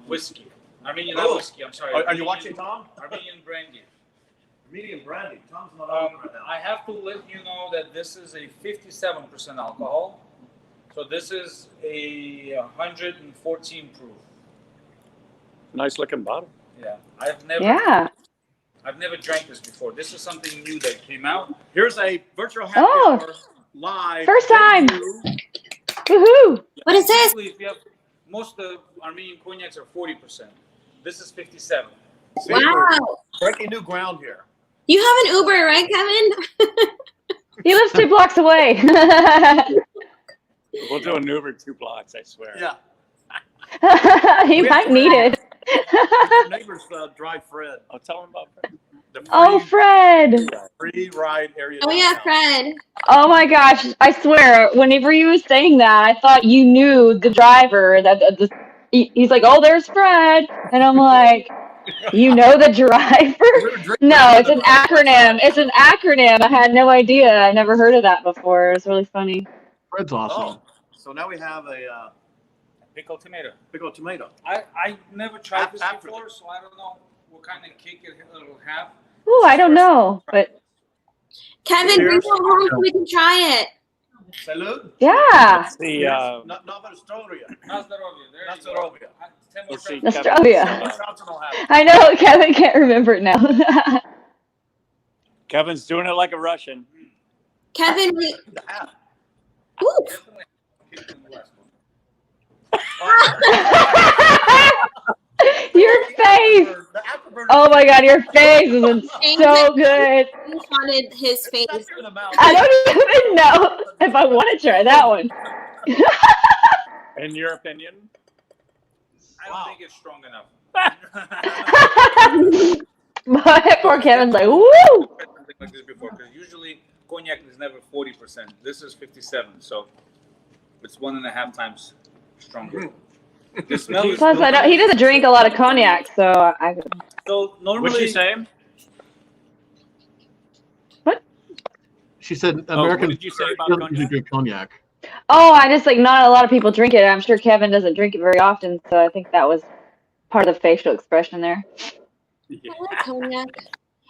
whiskey. Armenian not whiskey, I'm sorry. Are you Armenian- watching, Tom? Armenian brandy. Medium brandy. Tom's not on right now. I have to let you know that this is a 57% alcohol. So this is a 114 proof. Nice looking bottle. Yeah. I've never drank this before. This is something new that came out. Here's a virtual happy Oh. hour live. First time. debut. Woohoo! What is this? Usually, if you have most of the Armenian cognacs are 40%. This is 57. See, Wow. we're breaking new ground here. You have an Uber, right, Kevin? He lives 2 blocks away. We'll do an Uber 2 blocks, I swear. Yeah. He might need it. Your neighbors drive Fred. I'll tell him about Fred. The Oh, Fred. free ride area. Oh yeah, downtown. Fred. Oh my gosh, I swear, whenever you were saying that, I thought you knew the driver. He's like, oh, there's Fred. And I'm like, you know the driver? We were drinking No, out it's of an the- acronym. It's an acronym. I had no idea. I never heard of that before. It was really funny. Fred's awesome. Oh, so now we have a Pickled tomato. pickled tomato. I never tried this After before, so I don't know what kind of kick it'll have. Ooh, I don't know, but Kevin, bring it home so we can try it. Salud. yeah. The Nova Astoria. Nastarovia. 10 more shots. Australia. Shots and I'll have it. I know Kevin can't remember it now. Kevin's doing it like a Russian. Kevin, we. Ooh. Your face. Oh my God, your face is so good. He shotted his face. I don't even know if I want to try that one. In your opinion? I don't think it's strong enough. Poor Kevin's like, woo! Something like this before, because usually cognac is never 40%. This is 57, so it's 1.5 times stronger. The smell is Plus, he doesn't drink a lot of cognac, so I. so normally. What'd you say? What? She said what American did you say about doesn't cognac? usually drink cognac. Oh, I just like not a lot of people drink it. I'm sure Kevin doesn't drink it very often, so I think that was part of the facial expression there. I like cognac.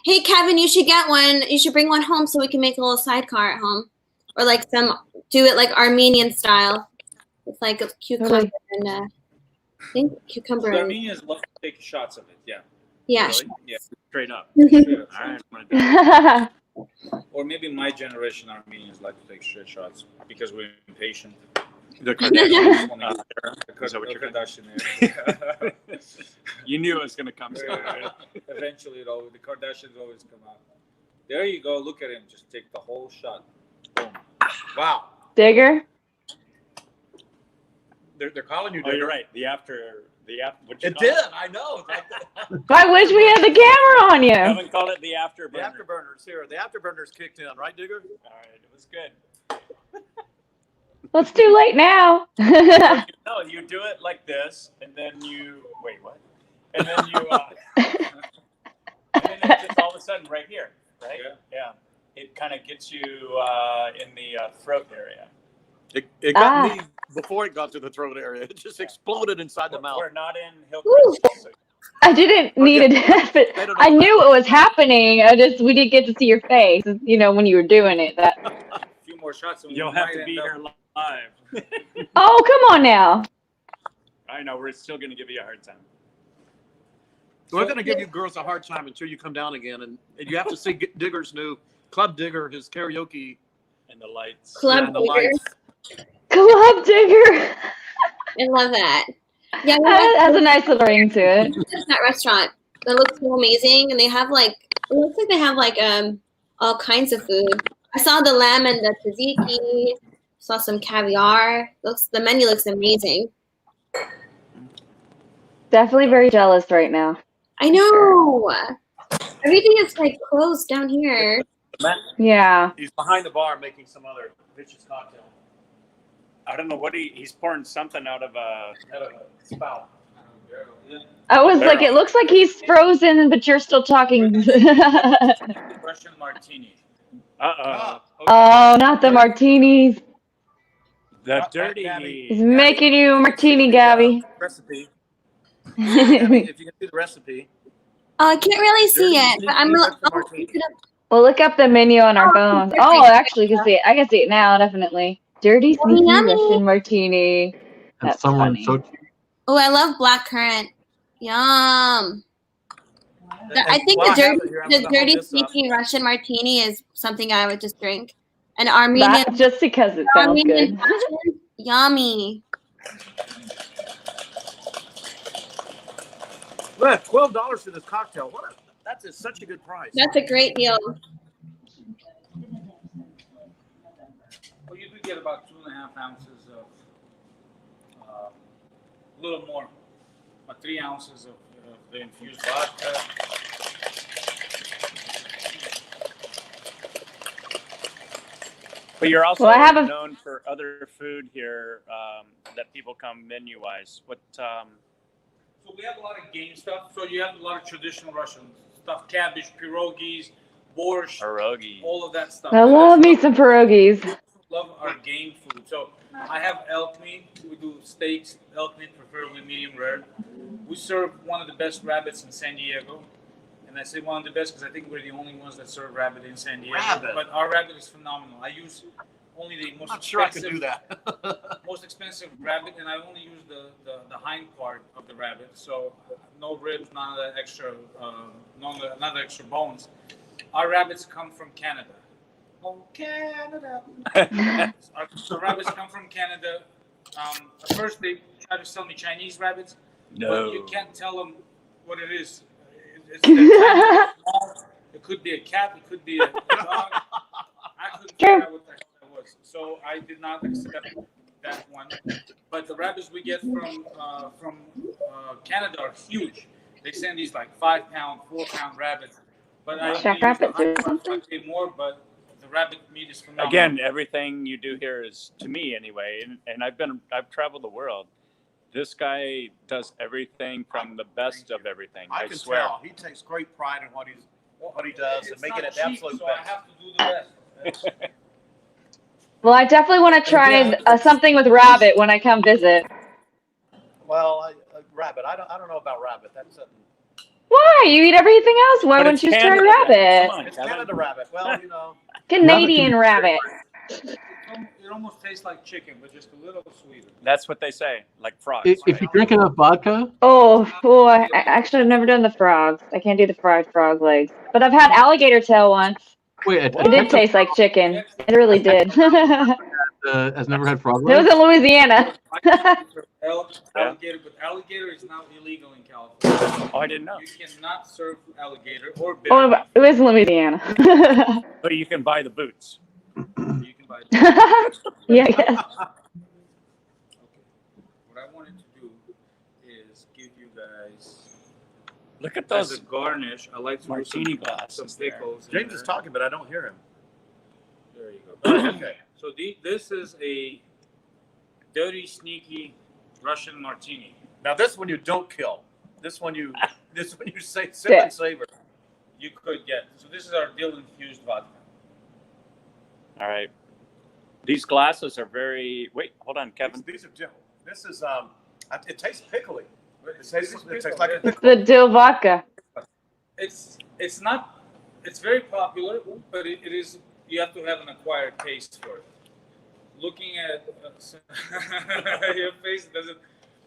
Hey, Kevin, you should get one. You should bring one home so we can make a little sidecar at home, or like do it like Armenian style. It's like a cucumber Really? and I think cucumber. The And, Armenians love to take shots of it, yeah. yeah. Really? Yeah, straight up. Straight up. All right, I'm gonna do it. Or maybe my generation Armenians like to take straight shots because we're impatient. The Kardashians. The Is that what you're Kardashian. You knew it was gonna come soon, right? Eventually, the Kardashians always come out. There you go. Look at him. Just take the whole shot. Boom. Wow. Digger? They're calling you. Oh, you're right. The after. What'd you It call did. I know. It's like I wish we had the camera on you. Kevin called it the afterburner. the afterburners here. The afterburners kicked in, right, Digger? All right, it was good. Well, it's too late now. No, you do it like this, and then you wait. What? And then you. And then it's just all of a sudden right here, right? Yeah. It kind of gets you in the throat area. It got me before it got to the throat area. It just exploded inside the mouth. We're not in Woo. Hillcrest. I didn't need it. I knew it was happening. We didn't get to see your face. You know, when you were doing it. A few more shots. And You'll we have might to be end here up- live. Oh, come on now. I know, we're still going to give you a hard time. We're going to give you girls a hard time until you come down again, and you have to see Digger's new Club Digger, his karaoke And the lights. Club and the Digger. lights. Club Digger. I love that. Yeah, we That went has a nice little ring to it. to that restaurant. That looks so amazing, and they have like it looks like they have like all kinds of food. I saw the lamb and the tzatziki. Saw some caviar. The menu looks amazing. Definitely very jealous right now. I know. Everything is like closed down here. Yeah. He's behind the bar making some other vicious cocktail. I don't know what he's pouring something out of a Spout. I was like, it looks like he's frozen, but you're still talking. Russian martini. Oh, not the martinis. the dirty. He's making you a martini, Gabby. Recipe. If you can see the recipe. Oh, I can't really see it, but I'm. Dirty I'll martini. look it up. We'll look up the menu on our phones. Oh, actually, you can see it. I can see it now, definitely. Dirty, sneaky Yummy. Russian martini. And That's someone funny. so cute. Oh, I love blackcurrant. Yum. I think While I have the it here, I'm dirty gonna hold this up. sneaky Russian martini is something I would just drink. An Armenian. That, just because it sounds Armenian good. passion, yummy. Look, $12 for this cocktail. That's such a good price. That's a great deal. Well, you do get about 2.5 ounces of, a little more, about 3 ounces of the infused vodka. But you're also Well, I have a- known for other food here that people come menu-wise. What? So we have a lot of game stuff. So you have a lot of traditional Russian stuff: cabbage, pierogies, borscht, Pierogi. all of that stuff. I love me some pierogies. Love our game food. So I have elk meat. We do steaks, elk meat, preferably medium rare. we serve one of the best rabbits in San Diego. And I say one of the best because I think we're the only ones that serve rabbit in San Diego. Rabbit. But our rabbit is phenomenal. I use only the most I'm not sure I expensive, could do that. most expensive rabbit, and I only use the hind part of the rabbit. So no ribs, none of that extra, none of the extra bones. Our rabbits come from Canada. Oh, Canada. Our rabbits come from Canada. At first, they try to sell me Chinese rabbits. No. But you can't tell them what it is. It's small. It could be a cat. It could be a dog. I couldn't figure out what the hell that was. So I did not accept that one. But the rabbits we get from Canada are huge. They send these like 5-pound, 4-pound rabbits. But I Jackrabbits or something? pay more, but the rabbit meat is phenomenal. Again, everything you do here is, to me anyway, and I've traveled the world. This guy does everything from the best of everything. I I can swear. tell. He takes great pride in what he does and It's making not it cheap, absolute so best. I have to do the best. Well, I definitely want to try something with rabbit when I come visit. Well, rabbit. I don't know about rabbit. That's a, Why? You eat everything else. Why But wouldn't it's you just try Canada rabbit? Come on, it's Kevin. Canada rabbit. Well, you know. Canadian rabbit. It almost tastes like chicken, but just a little sweeter. That's what they say, like frogs. If you drink enough vodka, I've never done the frogs. I can't do the fried frog legs. But I've had alligator tail once. wait, It did taste like chicken. It really did. It has never had frog was legs. in Louisiana. Alligator, but alligator is now illegal in California. Oh, I didn't know. You cannot serve alligator or bear. Oh, it was in Louisiana. But you can buy the boots. You can buy Yeah, I guess. Okay. What I wanted to do is give you guys Look at as those a garnish. I like to martini do some glasses there. pickles. in James is there. talking, but I don't hear him. There you go. Okay. So this is a dirty, sneaky Russian martini. Now this one you don't kill. This one you say sip and savor. You could get. So this is our dill infused vodka. All right. These glasses are very. Wait, hold on, Kevin. These are different. This is it tastes pickly. It tastes like a It's pickle. the dill vodka. It's not. It's very popular, but it is. You have to have an acquired taste for it. Looking at your face doesn't.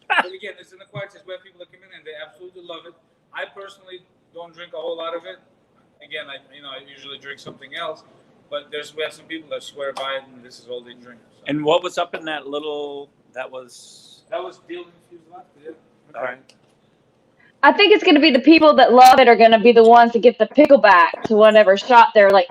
But again, it's an acquired taste. We have people that come in and they absolutely love it. I personally don't drink a whole lot of it. Again, I usually drink something else. But we have some people that swear by it, and this is all they drink. So. And what was up in that little? That was dill infused vodka. Yeah. all right. I think it's going to be the people that love it are going to be the ones to get the pickleback to whatever shot they're like,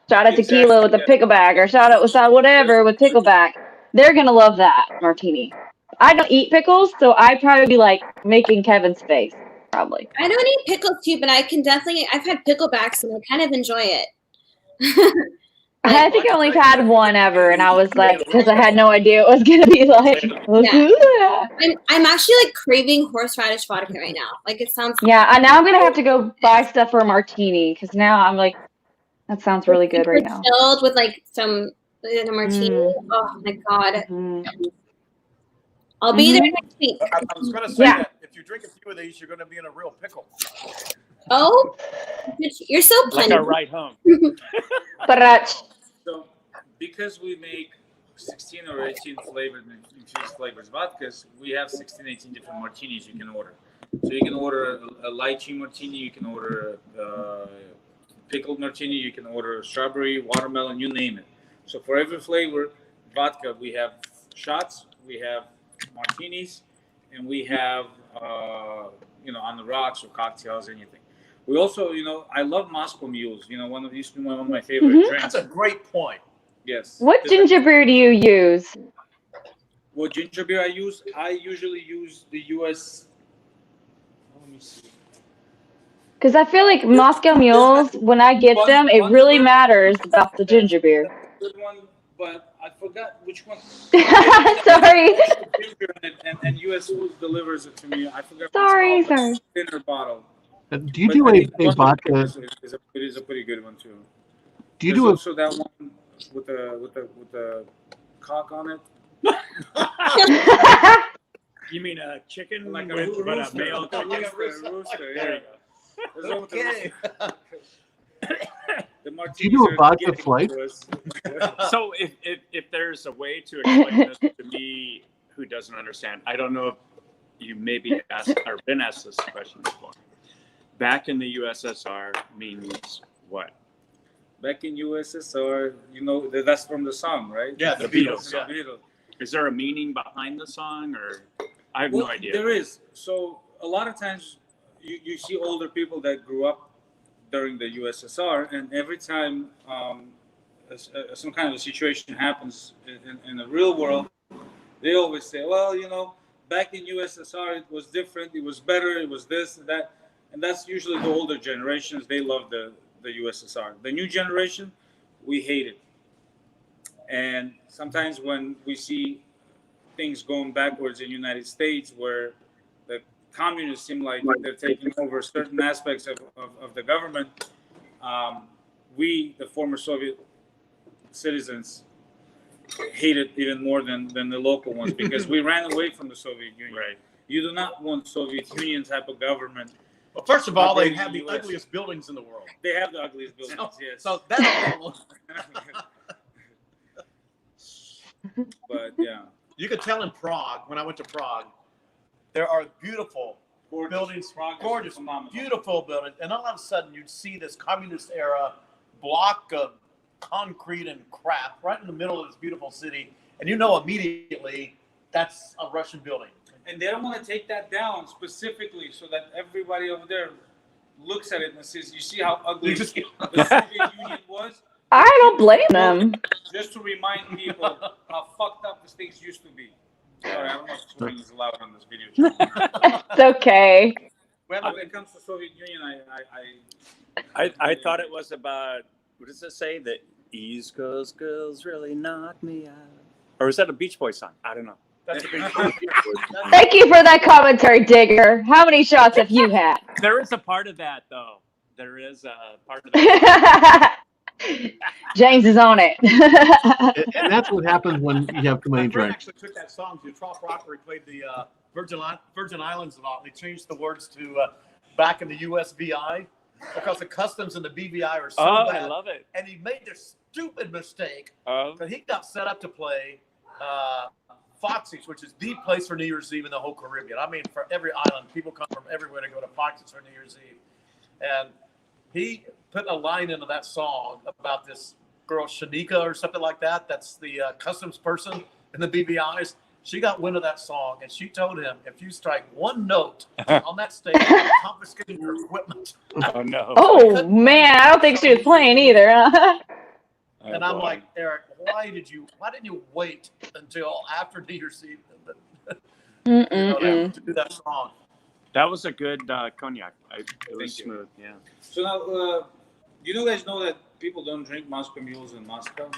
shot at tequila with the pickleback or shot it with whatever with pickleback. They're going to love that martini. I don't eat pickles, so I'd probably be like making Kevin's face, probably. I don't eat pickles too, but I've had picklebacks and I kind of enjoy it. I think I only had one ever, and I was like, because I had no idea it was going to be like. Yeah. I'm actually like craving horseradish vodka right now. Like it sounds. Yeah, and now I'm going to have to go buy stuff for a martini, because now I'm like, that sounds really good right now. Filled with like some martini. Oh my god. I'll be there next week. I was going to say that if you drink a few of these, you're going to be in a real pickle. Oh, you're so Like plenty. our ride home. So, because we make 16 or 18 flavored infused flavors vodkas, we have 16, 18 different martinis you can order. So you can order a lychee martini, you can order a pickled martini, you can order strawberry, watermelon, you name it. So for every flavor vodka, we have shots, we have martinis, and we have on the rocks or cocktails, anything. We also, I love Moscow Mules. One of my favorite drinks. That's a great point. Yes. What ginger beer do you use? What ginger beer I use? I usually use the U.S. Let me see. Because I feel like Moscow Mules, when I get them, it really matters about the ginger beer. Good one, but I forgot which one. Sorry. And U.S. Foods delivers it to me. I forgot. Sorry. Thinner bottle. Do you do a vodka? It is a pretty good one too. Do you There's do also that one with the cock on it? You mean a chicken Like a with but a rooster. male Like chicken? a rooster. There you go. Okay. The Do you do a martinis are vodka getting flight? to us. So if there's a way to explain this to me who doesn't understand, I don't know if you maybe asked or been asked this question before. Back in the USSR means what? Back in USSR, you know, that's from the song, right? Yeah, The the Beatles. Beatles. Yeah. Beatles. Is there a meaning behind the song, or I have Well, no idea. there is. So a lot of times you see older people that grew up during the USSR, and every time some kind of a situation happens in the real world, they always say, well, you know, back in USSR it was different, it was better, it was this and that. And that's usually the older generations. They love the USSR. The new generation, we hate it. And sometimes when we see things going backwards in the United States, where the communists seem like they're taking over certain aspects of the government, we, the former Soviet citizens, hate it even more than the local ones, because we ran away from the Soviet Union. Right. You do not want Soviet Union type of government. Well, first of all, they Operating have in the the US. ugliest buildings in the world. They have the ugliest buildings, yes. So that But yeah, you could tell in Prague, when I went to Prague, there are beautiful buildings, Prague is gorgeous, phenomenal. beautiful buildings, and all of a sudden you'd see this communist era block of concrete and crap right in the middle of this beautiful city, and you know immediately that's a Russian building. And they don't want to take that down specifically so that everybody over there looks at it and says, you see how ugly the Soviet Union was? I don't blame them. Just to remind people how fucked up these things used to be. Sorry, I don't know if swearing is allowed on this video. It's okay. When it comes to Soviet Union, I thought it was about, what does it say? The East Coast girls really knock me out. Or is that a Beach Boys song? I don't know. That's a big Thank you for that commentary, Digger. How many shots have you had? There is a part of that, though. There is a part of that. James is on it. And that's what happens when you have too many My friend drinks. actually took that song to Trop Rock, where he played the Virgin Islands a lot. They changed the words to back in the USVI because the customs and the BVI are so bad. I love it. And he made this stupid mistake Oh, that he got set up to play Foxy's, which is the place for New Year's Eve in the whole Caribbean. I mean, for every island, people come from everywhere to go to Foxy's for New Year's Eve. And he put a line into that song about this girl, Shanika, or something like that. That's the customs person in the BVIs. She got wind of that song, and she told him, if you strike one note on that stage, I'm confiscating your equipment. oh no. Oh, man. I don't think she was playing either. Huh? Oh, And I'm boy. like, Eric, why didn't you wait until after New Year's Eve to do that song? That was a good cognac. It was Thank you. smooth, yeah. So now, you guys know that people don't drink Moscow mules in Moscow?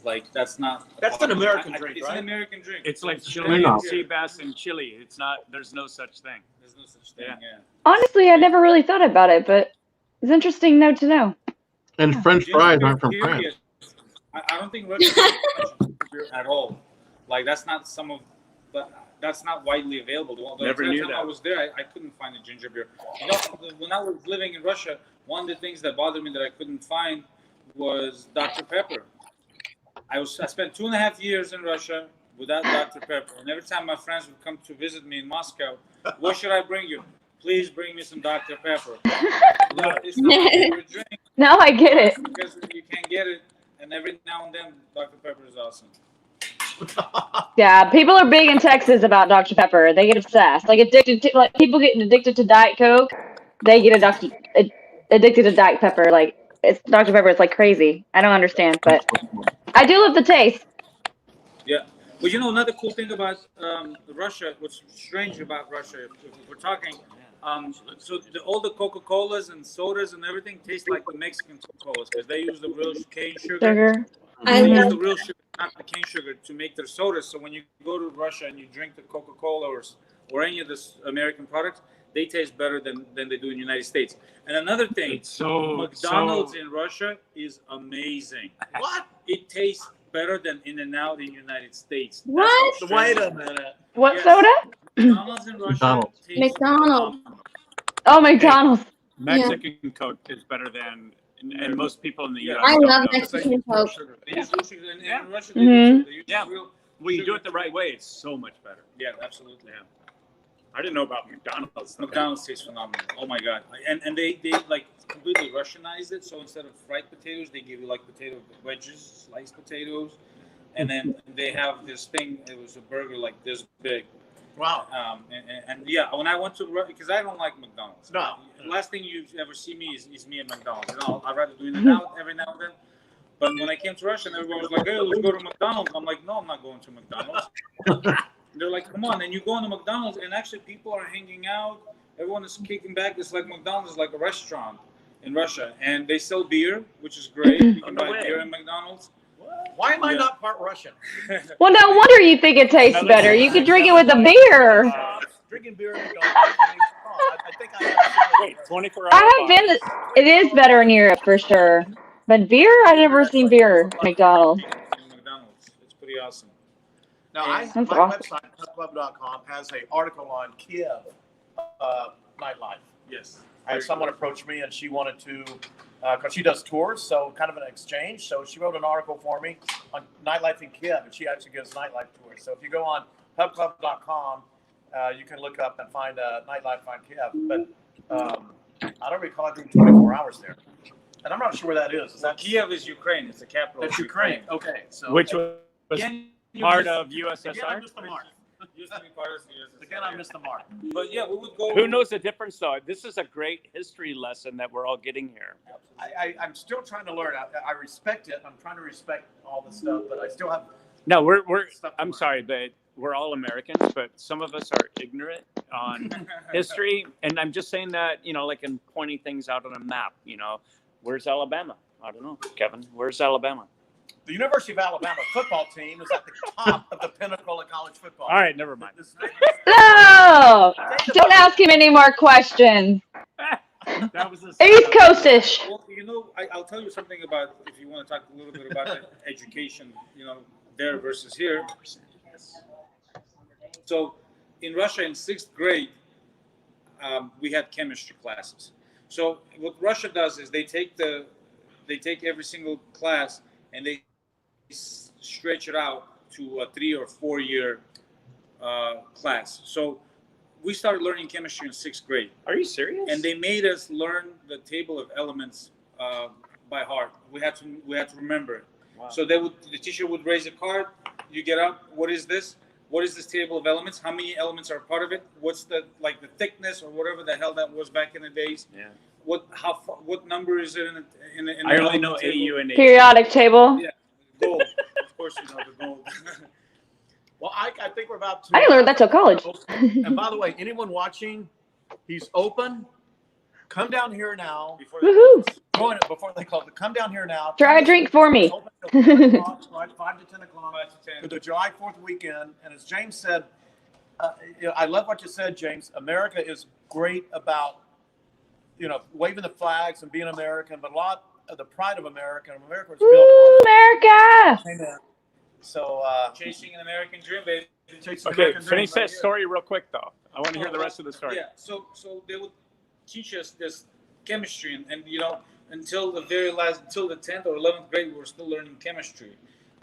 Like, that's not... That's an American drink, It's right? an American drink. It's like It's Chilean No. sea bass in Chile. It's not, there's no such thing. There's no such thing, Yeah. yeah. Honestly, I never really thought about it, but it's interesting to know. And French fries aren't from France. Curious. I don't think Russia has beer at all. Like, that's not that's not widely available. Never The knew time that. I was there, I couldn't find a ginger beer. You know, when I was living in Russia, one of the things that bothered me that I couldn't find was Dr. Pepper. I spent 2.5 years in Russia without Dr. Pepper, and every time my friends would come to visit me in Moscow, what should I bring you? Please bring me some Dr. Pepper. It's not my favorite drink Now I get it. because you can't get it, and every now and then Dr. Pepper is awesome. Yeah, people are big in Texas about Dr. Pepper. They get obsessed. Like people getting addicted to Diet Coke, they get addicted to Diet Pepper. Like it's Dr. Pepper. It's like crazy. I don't understand, but I do love the taste. Yeah. Well, you know, another cool thing about Russia, what's strange about Russia, if we're talking, so all the Coca-Colas and sodas and everything taste like the Mexican Coca-Colas because they use the real cane sugar. Sugar. I They use love the real sugar, not the cane sugar, to make their sodas. So when you go to Russia and you drink the Coca-Cola or any of this American products, they taste better than they do in the United States. And another thing, It's so McDonald's so, in Russia is amazing. What? It tastes better than In-N-Out in the United States. What? That's how Wait strange a it is. minute. What Yes. soda? McDonald's in Russia. McDonald's. tastes McDonald's. phenomenal. Oh, McDonald's. Mexican Coke is better than, and most people in the Yeah. U.S. I don't love know. Mexican Coke. They use real sugar. And in Russia, Mhm. they use Yeah. real Well, you do sugar. it the right way, it's so much better. Yeah, absolutely. Yeah. I didn't know about McDonald's. McDonald's tastes phenomenal. Oh my god! And they like completely Russianized it. So instead of fried potatoes, they give you like potato wedges, sliced potatoes, and then they have this thing. It was a burger like this big. Wow. And yeah, when I went to because I don't like McDonald's. No. Last thing you ever see me is me at McDonald's. You know, I'd rather do it out every now and then. But when I came to Russia, and everyone was like, "Hey, let's go to McDonald's." I'm like, "No, I'm not going to McDonald's." They're like, "Come on!" And you go into McDonald's, and actually people are hanging out. Everyone is kicking back. It's like McDonald's is like a restaurant in Russia, and they sell beer, which is great. You can buy beer at McDonald's. Why am I Yeah. not part Russian? Well, no wonder you think it tastes better. You could drink it with a beer. Drinking beer at McDonald's. I think I have. Wait, 24 hours. I have been. It is better in Europe for sure. But beer, I've never seen beer at McDonald's. McDonald's. It's pretty awesome. Now, That's my awesome. website, pubclub.com, has an article on Kiev nightlife. Yes. I had someone approach me and she wanted to, because she does tours, so kind of an exchange. So she wrote an article for me on nightlife in Kiev, and she actually gives nightlife tours. So if you go on pubclub.com, you can look up and find nightlife on Kiev. But I don't recall doing 24 hours there. And I'm not sure where that is. Is that Kiev is Ukraine. It's the capital. That's of Ukraine. Okay. So Which was Again, you part missed- of Again, I USSR. missed the mark. Used to be part of the USSR. Again, I missed the mark. But yeah, we would go. Who knows the difference, though? This is a great history lesson that we're all getting here. I'm still trying to learn. I respect it. I'm trying to respect all the stuff, but I still have. No, we're Stuff to I'm learn. sorry, but we're all Americans, but some of us are ignorant on history. And I'm just saying that, like in pointing things out on a map, where's Alabama? I don't know, Kevin. Where's Alabama? The University of Alabama football team is at the top of the pinnacle of college football. All right, never mind. No! Don't ask him any more questions. That was a East Coastish. Well, I'll tell you something about, if you want to talk a little bit about the education, there versus here. So in Russia in 6th grade, we had chemistry classes. So what Russia does is they take every single class and they stretch it out to a 3 or 4 year class. So we started learning chemistry in 6th grade. Are you serious? And they made us learn the table of elements by heart. We had to remember it. Wow. So the teacher would raise a card. You get up. What is this? What is this table of elements? How many elements are part of it? What's the thickness or whatever the hell that was back in the days? Yeah. What number is it in the I only element know table? AU and AU. Periodic table. Yeah, gold. Of course you know the gold. Well, I think we're about to. I didn't learn that till college. And by the way, anyone watching, he's open. Come down here now. Woohoo! Before they close, come down here now. Try a drink for me. Open till 10 o'clock, right, 5 to 10 o'clock 5 to 10. for the July 4th weekend. And as James said, I love what you said, James. America is great about, waving the flags and being American, but a lot of the pride of America was built Woo, on America! Amen. So, Chasing an American dream, baby. chasing Okay, American dream finish that right here. story real quick, though. I want to hear the rest of the story. Yeah, so they would teach us this chemistry, and until the 10th or 11th grade, we were still learning chemistry.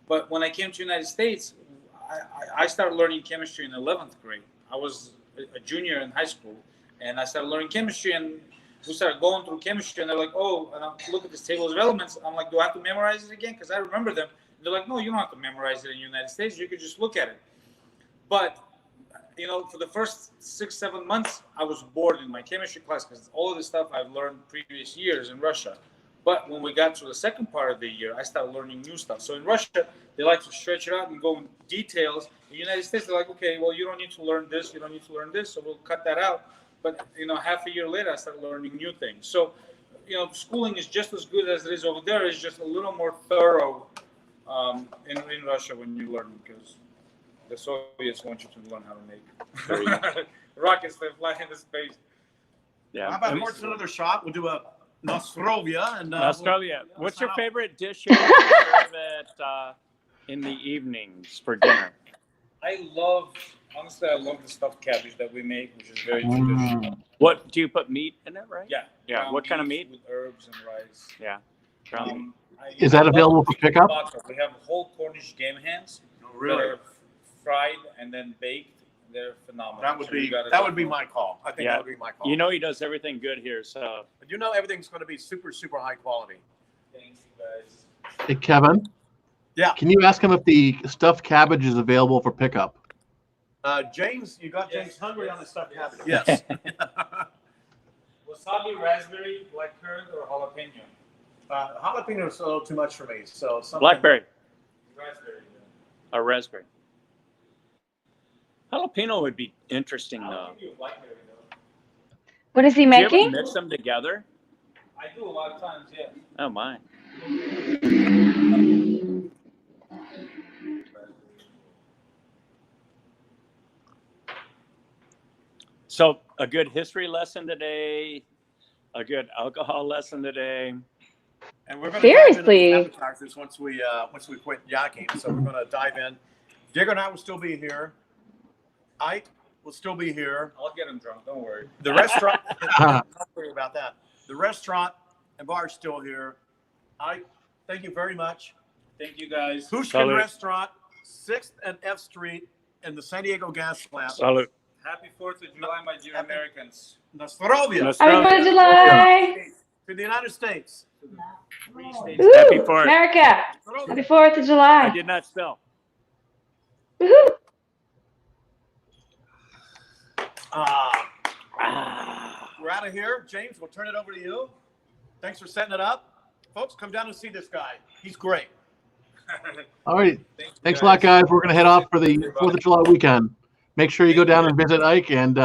But when I came to the United States, I started learning chemistry in 11th grade. I was a junior in high school, and I started learning chemistry, and we started going through chemistry, and they're like, "Oh, and I look at this table of elements." I'm like, "Do I have to memorize it again?" Because I remember them. They're like, "No, you don't have to memorize it in the United States. You could just look at it." But for the first 6-7 months, I was bored in my chemistry class because all of the stuff I've learned previous years in Russia. But when we got to the second part of the year, I started learning new stuff. So in Russia, they like to stretch it out and go in details. In the United States, they're like, "Okay, well, you don't need to learn this, you don't need to learn this, so we'll cut that out." But half a year later, I started learning new things. So, schooling is just as good as it is over there. It's just a little more thorough in Russia when you learn, because the Soviets want you to learn how to make rockets that fly into space. Yeah. How about pour another shot? We'll do a Nostrovia. And, Australia. we'll What's your sign off. favorite dish you serve in the evenings for dinner? I love Honestly, I love the stuffed cabbage that we make, which is very traditional. What do you put meat in it, right? Yeah. Yeah. What kind of meat? With herbs and rice. Yeah. Is that available for pickup? We have whole Cornish game hands. Oh, really? That are fried and then baked. They're phenomenal. That would be my call. I think that would be my call. You know he does everything good here, so. But you know everything's going to be super, super high quality. Thanks, you guys. Hey, Kevin. Yeah. Can you ask him if the stuffed cabbage is available for pickup? James, you got James hungry on the stuffed cabbage. Yes. Wasabi, raspberry, blackcurrant, or jalapeno? Jalapeno is a little too much for me. So something. Blackberry. Raspberry. A raspberry. Jalapeno would be interesting, though. I'll give you a blackberry, though. What is he Do you ever making? mix them together? I do a lot of times, yeah. Oh, my. So a good history lesson today, a good alcohol lesson today. And we're going Seriously? to dive into the appetizers once we quit yakking. So we're going to dive in. Digger and I will still be here. Ike will still be here. I'll get him drunk. Don't worry. The restaurant, don't worry about that. The restaurant and bar is still here. Ike, thank you very much. Thank you, guys. Pushkin Salud. Restaurant, 6th and F Street in the San Diego Gas Lab. Salud. Happy 4th of July, my dear Americans. Nostrovia Happy 4th of July. to the United States. Woo, Happy 4th. America. Nostrovia. Happy 4th of I July. did not spell. Woohoo. We're out of here. James, we'll turn it over to you. Thanks for setting it up. Folks, come down and see this guy. He's great. All right. Thanks a lot, guys. We're going to head off for the 4th of July weekend. Make sure you go down and visit Ike and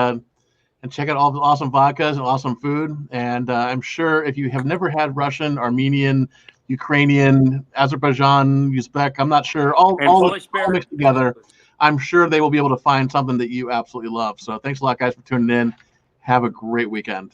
check out all the awesome vodkas and awesome food. And I'm sure if you have never had Russian, Armenian, Ukrainian, Azerbaijan, Uzbek, I'm not sure, all Polish beer. mixed together, I'm sure they will be able to find something that you absolutely love. So thanks a lot, guys, for tuning in. Have a great weekend.